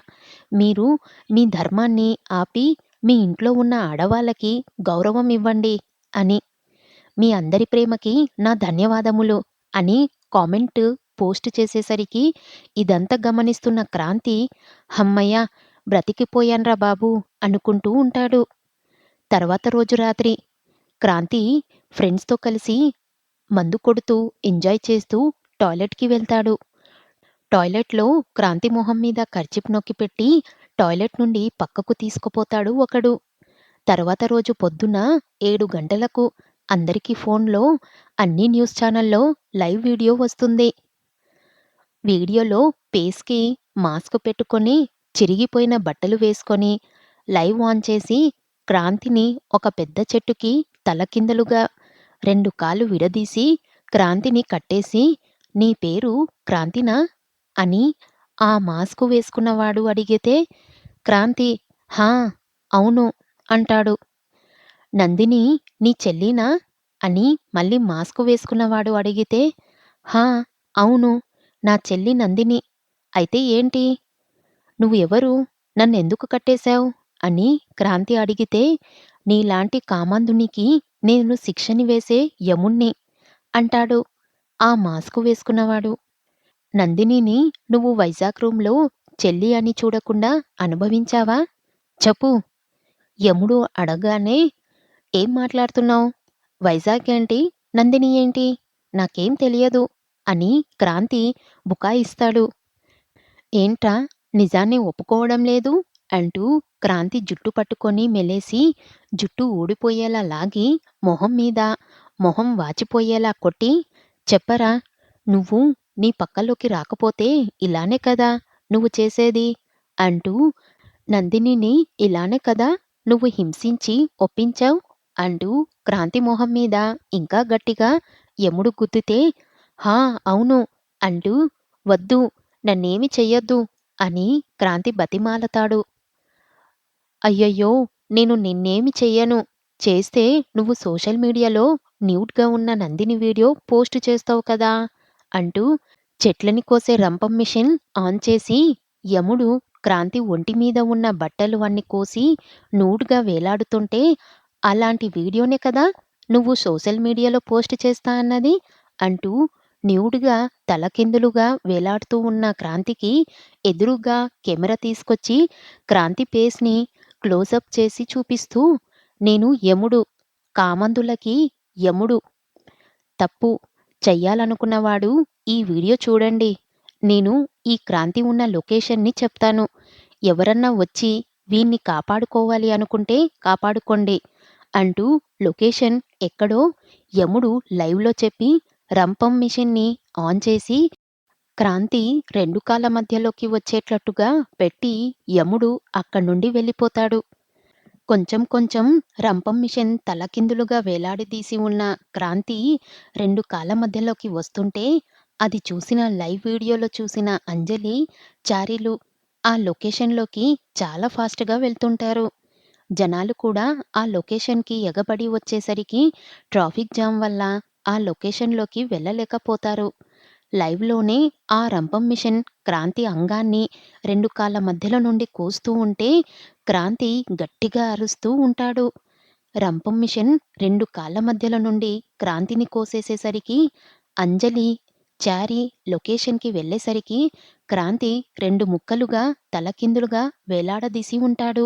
మీరు మీ ధర్మాన్ని ఆపి మీ ఇంట్లో ఉన్న ఆడవాళ్ళకి గౌరవం ఇవ్వండి అని. మీ అందరి ప్రేమకి నా ధన్యవాదములు అని కామెంట్ పోస్ట్ చేసేసరికి ఇదంతా గమనిస్తున్న క్రాంతి హమ్మయ్య! బ్రతికిపోయాన్రా బాబు అనుకుంటూ ఉంటాడు. తర్వాత రోజు రాత్రి క్రాంతి ఫ్రెండ్స్‌తో కలిసి మందు కొడుతూ, ఎంజాయ్ చేస్తూ టాయిలెట్‌కి వెళ్తాడు. టాయిలెట్‌లో క్రాంతి మొహం మీద కర్చీఫ్ నొక్కిపెట్టి టాయిలెట్ నుండి పక్కకు తీసుకుపోతాడు ఒకడు. తర్వాత రోజు పొద్దున 7 గంటలకు అందరికీ ఫోన్‌లో అన్ని న్యూస్ ఛానల్‌లో లైవ్ వీడియో వస్తుంది. వీడియోలో ఫేస్‌కి మాస్క్ పెట్టుకొని, చిరిగిపోయిన బట్టలు వేసుకొని, లైవ్ ఆన్ చేసి క్రాంతిని ఒక పెద్ద చెట్టుకి తలకిందులుగా 2 కాళ్ళు విడదీసి క్రాంతిని కట్టేసి, "నీ పేరు క్రాంతినా?" అని ఆ మాస్కు వేసుకున్నవాడు అడిగితే, క్రాంతి "హా! అవును" అంటాడు. "నందిని నీ చెల్లినా?" అని మళ్ళీ మాస్కు వేసుకున్నవాడు అడిగితే, "హా! అవును. నా చెల్లి నందిని. అయితే ఏంటి? నువ్వు ఎవరు? నన్నెందుకు కట్టేశావు?" అని క్రాంతి అడిగితే, "నీలాంటి కామాంధునికి నేను శిక్షని వేసే యముణ్ణి" అంటాడు ఆ మాస్కు వేసుకున్నవాడు. "నందినిని నువ్వు వైజాగ్ రూమ్‌లో చెల్లి అని చూడకుండా అనుభవించావా? చెప్పు" యముడు అడగ్గానే, "ఏం మాట్లాడుతున్నావు? వైజాగ్ ఏంటి? నందిని ఏంటి? నాకేం తెలియదు" అని క్రాంతి బుకాయిస్తాడు. "ఏంట్రా నిజాన్ని ఒప్పుకోవడం లేదు?" అంటూ క్రాంతి జుట్టు పట్టుకొని మెలేసి, జుట్టు ఊడిపోయేలా లాగి, మొహం మీద మొహం వాచిపోయేలా కొట్టి, "చెప్పరా! నువ్వు నీ పక్కలోకి రాకపోతే ఇలానే కదా నువ్వు చేసేది" అంటూ, "నందినిని ఇలానే కదా నువ్వు హింసించి ఒప్పించావు" అంటూ క్రాంతి మొహం మీద ఇంకా గట్టిగా యముడు గుద్దితే, "హా! అవును" అంటూ, "వద్దు, నన్నేమి చెయ్యొద్దు" అని క్రాంతి బతిమాలతాడు. "అయ్యయ్యో! నేను నిన్నేమి చెయ్యను. చేస్తే నువ్వు సోషల్ మీడియాలో న్యూడ్‌గా ఉన్న నందిని వీడియో పోస్ట్ చేస్తావు కదా" అంటూ చెట్లని కోసే రంపం మిషన్ ఆన్ చేసి, యముడు క్రాంతి ఒంటి మీద ఉన్న బట్టలు అన్ని కోసి నూడ్‌గా వేలాడుతుంటే, "అలాంటి వీడియోనే కదా నువ్వు సోషల్ మీడియాలో పోస్ట్ చేస్తా అన్నది" అంటూ న్యూడ్‌గా తలకిందులుగా వేలాడుతూ ఉన్న క్రాంతికి ఎదురుగ్గా కెమెరా తీసుకొచ్చి క్రాంతి ఫేస్‌ని క్లోజప్ చేసి చూపిస్తూ, "నేను యముడు. కామందులకి యముడు. తప్పు చెయ్యాలనుకున్నవాడు ఈ వీడియో చూడండి. నేను ఈ క్రాంతి ఉన్న లొకేషన్‌ని చెప్తాను. ఎవరన్నా వచ్చి వీన్ని కాపాడుకోవాలి అనుకుంటే కాపాడుకోండి" అంటూ లొకేషన్ ఎక్కడో యముడు లైవ్‌లో చెప్పి, రంపం మిషన్‌ని ఆన్ చేసి, క్రాంతి 2 కాళ్ళ మధ్యలోకి వచ్చేటట్టుగా పెట్టి యముడు అక్కడ్నుండి వెళ్ళిపోతాడు. కొంచెం కొంచెం రంపం మిషన్ తలకిందులుగా వేలాడదీసి ఉన్న క్రాంతి 2 కాళ్ళ మధ్యలోకి వస్తుంటే, అది చూసిన లైవ్ వీడియోలో చూసిన అంజలి, చారీలు ఆ లొకేషన్‌లోకి చాలా ఫాస్ట్‌గా వెళ్తుంటారు. జనాలు కూడా ఆ లొకేషన్‌కి ఎగబడి వచ్చేసరికి ట్రాఫిక్ జామ్ వల్ల ఆ లొకేషన్‌లోకి వెళ్ళలేకపోతారు. లైవ్‌లోనే ఆ రంపం మిషన్ క్రాంతి అంగాన్ని 2 కాళ్ళ మధ్యలో నుండి కోస్తూ ఉంటే, క్రాంతి గట్టిగా అరుస్తూ ఉంటాడు. రంపం మిషన్ 2 కాళ్ళ మధ్యలో నుండి క్రాంతిని కోసేసేసరికి, అంజలి, చారి లొకేషన్‌కి వెళ్ళేసరికి క్రాంతి 2 ముక్కలుగా తలకిందులుగా వేలాడదీసి ఉంటాడు.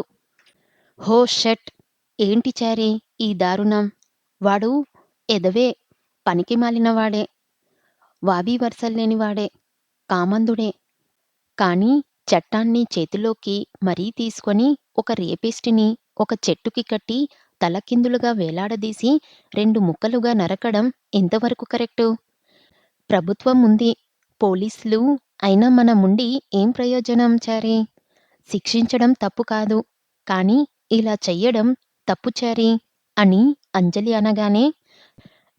"హో షట్! ఏంటి చారి ఈ దారుణం? వాడు ఎదవే, పనికిమాలినవాడే, వాబీవరుసల్లేనివాడే, కామందుడే. కానీ చట్టాన్ని చేతిలోకి మరీ తీసుకొని ఒక రేపిస్ట్‌ని ఒక చెట్టుకి కట్టి తలకిందులుగా వేలాడదీసి 2 ముక్కలుగా నరకడం ఎంతవరకు కరెక్టు? ప్రభుత్వం ఉంది, పోలీసులు అయినా మనముండి ఏం ప్రయోజనం చారి? శిక్షించడం తప్పు కాదు. కానీ ఇలా చెయ్యడం తప్పు చారి" అని అంజలి అనగానే,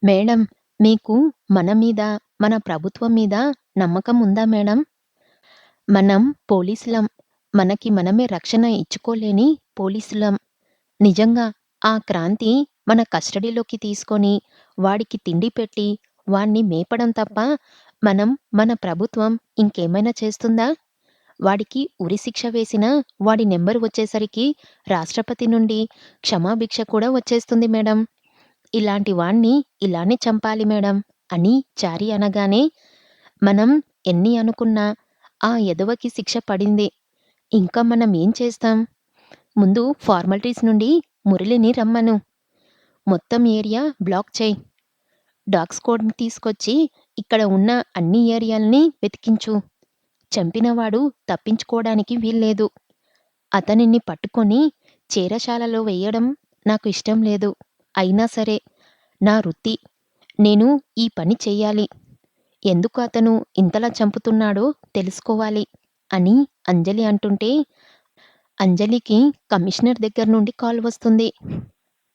"మేడం, మీకు మన మీద, మన ప్రభుత్వం మీద నమ్మకం ఉందా మేడం? మనం పోలీసులం. మనకి మనమే రక్షణ ఇచ్చుకోలేని పోలీసులం. నిజంగా ఆ క్రాంతి మన కస్టడీలోకి తీసుకొని, వాడికి తిండి పెట్టి, వాణ్ణి మేపడం తప్ప మనం, మన ప్రభుత్వం ఇంకేమైనా చేస్తుందా? వాడికి ఉరిశిక్ష వేసినా వాడి నంబర్ వచ్చేసరికి రాష్ట్రపతి నుండి క్షమాభిక్ష కూడా వచ్చేస్తుంది మేడం. ఇలాంటి వాణ్ణి ఇలానే చంపాలి మేడం" అని చారి అనగానే, "మనం ఎన్ని అనుకున్నా ఆ ఎదవకి శిక్ష పడింది. ఇంకా మనం ఏం చేస్తాం? ముందు ఫార్మాలిటీస్ నుండి మురళిని రమ్మను. మొత్తం ఏరియా బ్లాక్ చెయ్. డాగ్ స్క్వాడ్‌ని తీసుకొచ్చి ఇక్కడ ఉన్న అన్ని ఏరియాలని వెతికించు. చంపినవాడు తప్పించుకోవడానికి వీల్లేదు. అతనిని పట్టుకొని చెరసాలలో వెయ్యడం నాకు ఇష్టం లేదు. అయినా సరే, నా వృత్తి. నేను ఈ పని చెయ్యాలి. ఎందుకు అతను ఇంతలా చంపుతున్నాడో తెలుసుకోవాలి" అని అంజలి అంటుంటే, అంజలికి కమిషనర్ దగ్గర నుండి కాల్ వస్తుంది.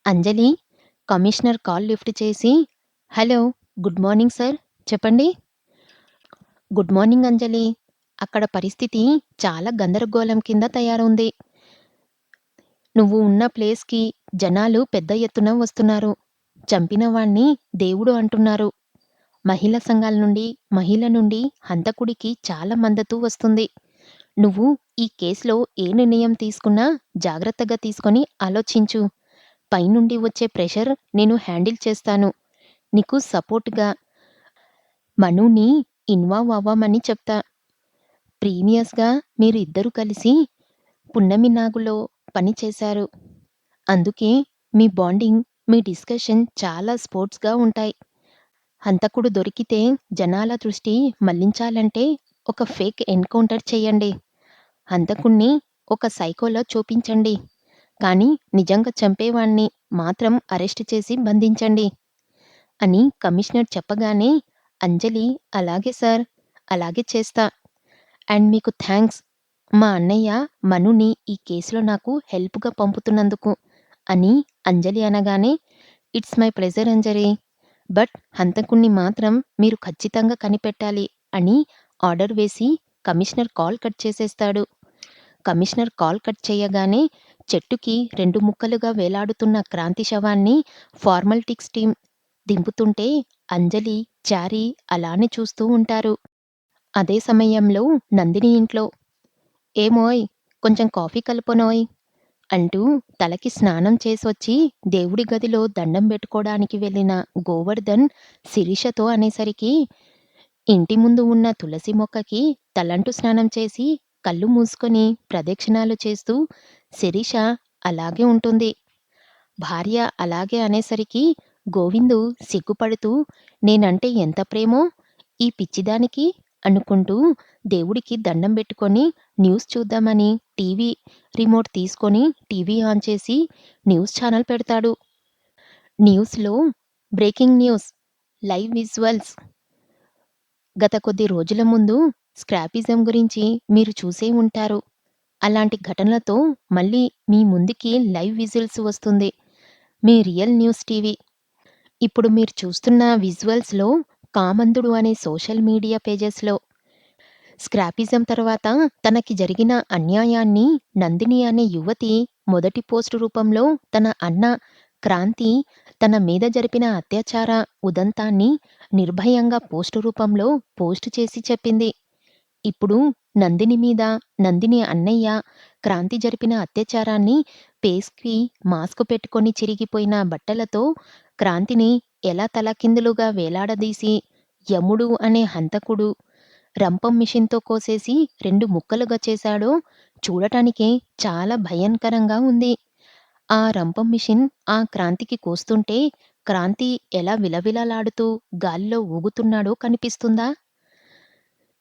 అంజలి కమిషనర్ కాల్ లిఫ్ట్ చేసి, హలో! Good morning sir. చెప్పండి. గుడ్ మార్నింగ్ అంజలి. అక్కడ పరిస్థితి చాలా గందరగోళం కింద తయారుంది. నువ్వు ఉన్న ప్లేస్‌కి జనాలు పెద్ద ఎత్తున వస్తున్నారు. చంపిన వాణ్ణి దేవుడు అంటున్నారు. మహిళా సంఘాల నుండి, మహిళ నుండి హంతకుడికి చాలా మద్దతు వస్తుంది. నువ్వు ఈ కేస్‌లో ఏ నిర్ణయం తీసుకున్నా జాగ్రత్తగా తీసుకొని ఆలోచించు. పైనుండి వచ్చే ప్రెషర్ నేను హ్యాండిల్ చేస్తాను. నీకు సపోర్ట్‌గా మనుని ఇన్వాల్వ్ అవ్వమని చెప్తా. ప్రీవియస్‌గా మీరు ఇద్దరు కలిసి 'పున్నమి నాగు'లో పని చేశారు. అందుకే మీ బాండింగ్, మీ డిస్కషన్ చాలా స్పోర్ట్స్‌గా ఉంటాయి. హంతకుడు దొరికితే జనాల దృష్టి మళ్లించాలంటే ఒక ఫేక్ ఎన్‌కౌంటర్ చేయండి. హంతకుడిని ఒక సైకోలా చూపించండి. కానీ నిజంగా చంపేవాణ్ణి మాత్రం అరెస్ట్ చేసి బంధించండి అని కమిషనర్ చెప్పగానే అంజలి అలాగే సార్, అలాగే చేస్తా. అండ్ మీకు థాంక్స్. మా అన్నయ్య మనుని ఈ కేసులో నాకు హెల్ప్‌గా పంపుతున్నందుకు అని అంజలి అనగానే it's my pleasure Anjali. But హంతకుడిని మాత్రం మీరు ఖచ్చితంగా కనిపెట్టాలి అని ఆర్డర్ వేసి కమిషనర్ కాల్ కట్ చేసేస్తాడు. కమిషనర్ కాల్ కట్ చేయగానే చెట్టుకి 2 ముక్కలుగా వేలాడుతున్న క్రాంతి శవాన్ని ఫార్మాలిటిక్స్ టీమ్ దింపుతుంటే అంజలి, చారి అలానే చూస్తూ ఉంటారు. అదే సమయంలో నందిని ఇంట్లో "ఏమోయ్! కొంచెం కాఫీ కలుపనోయ్" అంటూ తలకి స్నానం చేసొచ్చి దేవుడి గదిలో దండం బెట్టుకోడానికి వెళ్ళిన గోవర్ధన్ శిరీషతో అనేసరికి ఇంటి ముందు ఉన్న తులసి మొక్కకి తలంటు స్నానం చేసి కళ్ళు మూసుకొని ప్రదక్షిణాలు చేస్తూ శిరీష అలాగే ఉంటుంది. భార్య అలాగే అనేసరికి గోవిందు సిగ్గుపడుతూ నేనంటే ఎంత ప్రేమో ఈ పిచ్చిదానికి అనుకుంటూ దేవుడికి దండం పెట్టుకొని న్యూస్ చూద్దామని టీవీ రిమోట్ తీసుకొని టీవీ ఆన్ చేసి న్యూస్ ఛానల్ పెడతాడు. న్యూస్‌లో బ్రేకింగ్ న్యూస్, లైవ్ విజువల్స్. గత కొద్ది రోజుల ముందు స్క్రాపిజం గురించి మీరు చూసే ఉంటారు. అలాంటి ఘటనలతో మళ్ళీ మీ ముందుకి లైవ్ విజువల్స్ వస్తుంది. మీ రియల్ న్యూస్ టీవీ. ఇప్పుడు మీరు చూస్తున్న విజువల్స్‌లో కామందుడు అనే సోషల్ మీడియా పేజెస్‌లో స్క్రాపిజం తర్వాత తనకి జరిగిన అన్యాయాన్ని నందిని అనే యువతి మొదటి పోస్ట్ రూపంలో తన అన్న క్రాంతి తన మీద జరిపిన అత్యాచార ఉదంతాన్ని నిర్భయంగా పోస్ట్ రూపంలో పోస్ట్ చేసి చెప్పింది. ఇప్పుడు నందిని మీద నందిని అన్నయ్య క్రాంతి జరిపిన అత్యాచారాన్ని ఫేస్‌కి మాస్క్ పెట్టుకొని చిరిగిపోయిన బట్టలతో క్రాంతిని ఎలా తలకిందులుగా వేలాడదీసి యముడు అనే హంతకుడు రంపం మిషన్‌తో కోసేసి 2 ముక్కలుగా చేశాడో చూడటానికే చాలా భయంకరంగా ఉంది. ఆ రంపం మిషన్ ఆ క్రాంతికి కోస్తుంటే క్రాంతి ఎలా విలవిలలాడుతూ గాలిలో ఊగుతున్నాడో కనిపిస్తుందా?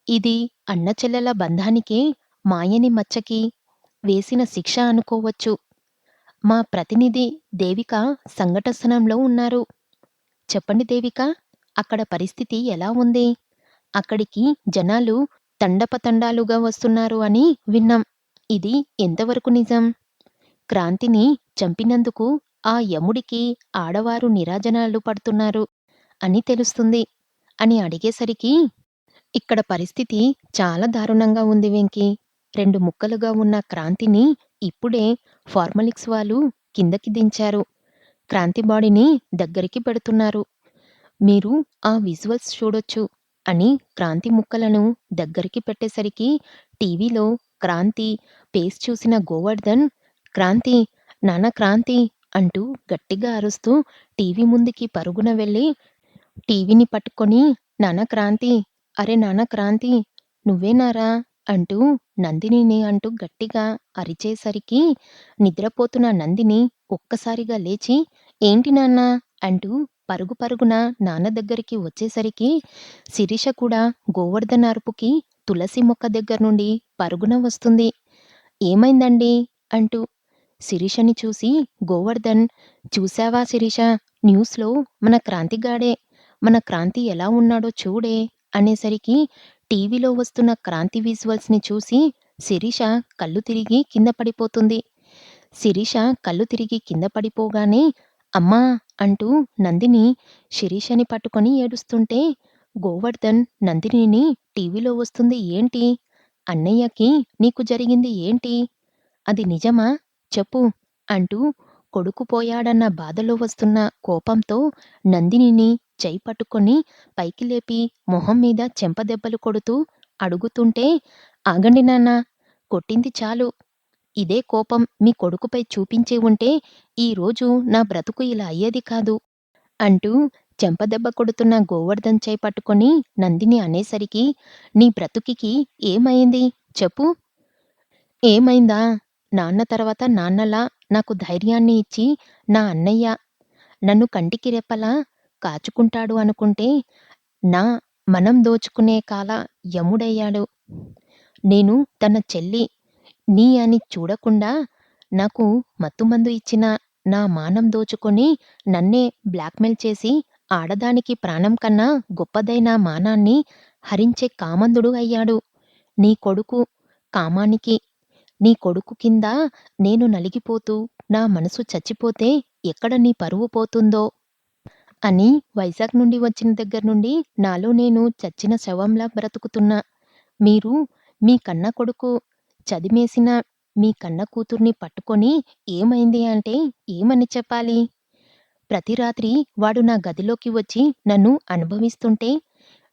ఇది అన్నచెల్లెల బంధానికే మాయని మచ్చకి వేసిన శిక్ష అనుకోవచ్చు. మా ప్రతినిధి దేవిక సంఘట స్థలంలో ఉన్నారు. చెప్పండి దేవిక, అక్కడ పరిస్థితి ఎలా ఉంది? అక్కడికి జనాలు తండపతండాలుగా వస్తున్నారు అని విన్నాం. ఇది ఎంతవరకు నిజం? క్రాంతిని చంపినందుకు ఆ యముడికి ఆడవారు నీరాజనాలు పడుతున్నారు అని తెలుస్తుంది అని అడిగేసరికి ఇక్కడ పరిస్థితి చాలా దారుణంగా ఉంది వెంకీ. 2 ముక్కలుగా ఉన్న క్రాంతిని ఇప్పుడే ఫార్మలిక్స్ వాళ్ళు కిందకి దించారు. క్రాంతి బాడీని దగ్గరికి పెడుతున్నారు. మీరు ఆ విజువల్స్ చూడొచ్చు అని క్రాంతి ముక్కలను దగ్గరికి పెట్టేసరికి టీవీలో క్రాంతి ఫేస్ చూసిన గోవర్ధన్ క్రాంతి, నాన్న క్రాంతి అంటూ గట్టిగా అరుస్తూ టీవీ ముందుకి పరుగున వెళ్ళి టీవీని పట్టుకొని నాన్న క్రాంతి, అరె నాన్న క్రాంతి నువ్వేనారా అంటూ నందినిని అంటూ గట్టిగా అరిచేసరికి నిద్రపోతున్న నందిని ఒక్కసారిగా లేచి ఏంటి నాన్నా అంటూ పరుగు పరుగున నాన్న దగ్గరికి వచ్చేసరికి శిరీష కూడా గోవర్ధన్ అరుపుకి తులసి మొక్క దగ్గర నుండి పరుగున వస్తుంది. ఏమైందండి అంటూ శిరీషని చూసి గోవర్ధన్ చూశావా శిరీష, న్యూస్‌లో మన క్రాంతిగాడే, మన క్రాంతి ఎలా ఉన్నాడో చూడే అనేసరికి టీవీలో వస్తున్న క్రాంతి విజువల్స్‌ని చూసి శిరీష కళ్ళు తిరిగి కింద పడిపోతుంది. శిరీష కళ్ళు తిరిగి కింద పడిపోగానే అమ్మా అంటూ నందిని శిరీషని పట్టుకొని ఏడుస్తుంటే, గోవర్ధన్ నందినిని టీవీలో వస్తుంది ఏంటి? అన్నయ్యకి నీకు జరిగింది ఏంటి? అది నిజమా? చెప్పు అంటూ కొడుకు పోయాడన్న బాధలో వస్తున్న కోపంతో నందినిని చెయ్యి పట్టుకొని పైకి లేపి మొహం మీద చెంపదెబ్బలు కొడుతూ అడుగుతుంటే, ఆగండి నాన్నా! కొట్టింది చాలు. ఇదే కోపం మీ కొడుకుపై చూపించి ఉంటే ఈరోజు నా బ్రతుకు ఇలా అయ్యేది కాదు. అంటూ చెంపదెబ్బ కొడుతున్న గోవర్ధన్ చెయ్యి పట్టుకొని నందిని అనేసరికి, నీ బ్రతుకికి ఏమయింది? చెప్పు. ఏమైందా? నాన్న తర్వాత నాన్నలా నాకు ధైర్యాన్ని ఇచ్చి నా అన్నయ్య నన్ను కంటికి రెప్పలా కాచుకుంటాడు అనుకుంటే, నా మనం దోచుకునే యముడయ్యాడు. నేను తన చెల్లి నీ అని చూడకుండా నాకు మత్తుమందు ఇచ్చిన నా మానం దోచుకొని నన్నే బ్లాక్‌మెయిల్ చేసి ఆడదానికి ప్రాణం కన్నా గొప్పదైన మానాన్ని హరించే కామందుడు అయ్యాడు. నీ కొడుకు కామానికి నీ కొడుకు కింద నేను నలిగిపోతూ నా మనసు చచ్చిపోతే ఎక్కడ నీ పరువు పోతుందో అని వైజాగ్ నుండి వచ్చిన దగ్గర నుండి నాలో నేను చచ్చిన శవంలా బ్రతుకుతున్నా. మీరు మీ కన్న కొడుకు చదిమేసిన మీ కన్న కూతుర్ని పట్టుకొని ఏమైంది అంటే ఏమని చెప్పాలి? ప్రతి రాత్రి వాడు నా గదిలోకి వచ్చి నన్ను అనుభవిస్తుంటే,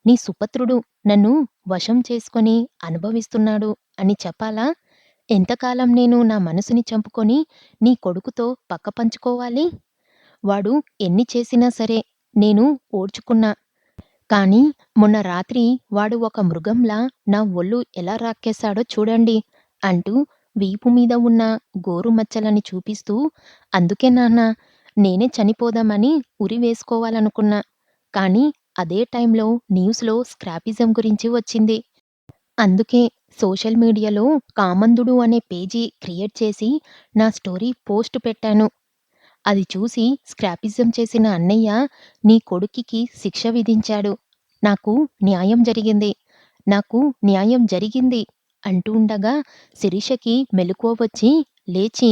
నీ సుపుత్రుడు నన్ను వశం చేసుకొని అనుభవిస్తున్నాడు అని చెప్పాలా? ఎంతకాలం నేను నా మనసుని చంపుకొని నీ కొడుకుతో పక్కపంచుకోవాలి? వాడు ఎన్ని చేసినా సరే నేను ఓర్చుకున్నా. కానీ మొన్న రాత్రి వాడు ఒక మృగంలా నా ఒళ్ళు ఎలా రాక్కేశాడో చూడండి అంటూ వీపు మీద ఉన్న గోరు మచ్చలని చూపిస్తూ, అందుకే నాన్నా నేనే చనిపోదామని ఉరి వేసుకోవాలనుకున్నా. కానీ అదే టైంలో న్యూస్‌లో స్క్రాపిజం గురించి వచ్చింది. అందుకే సోషల్ మీడియాలో కామందుడు అనే పేజీ క్రియేట్ చేసి నా స్టోరీ పోస్ట్ పెట్టాను. అది చూసి స్క్రాపిజం చేసిన అన్నయ్య నీ కొడుకికి శిక్ష విధించాడు. నాకు న్యాయం జరిగింది. నాకు న్యాయం జరిగింది అంటూ ఉండగా శిరీషకి మెలకువ వచ్చి లేచి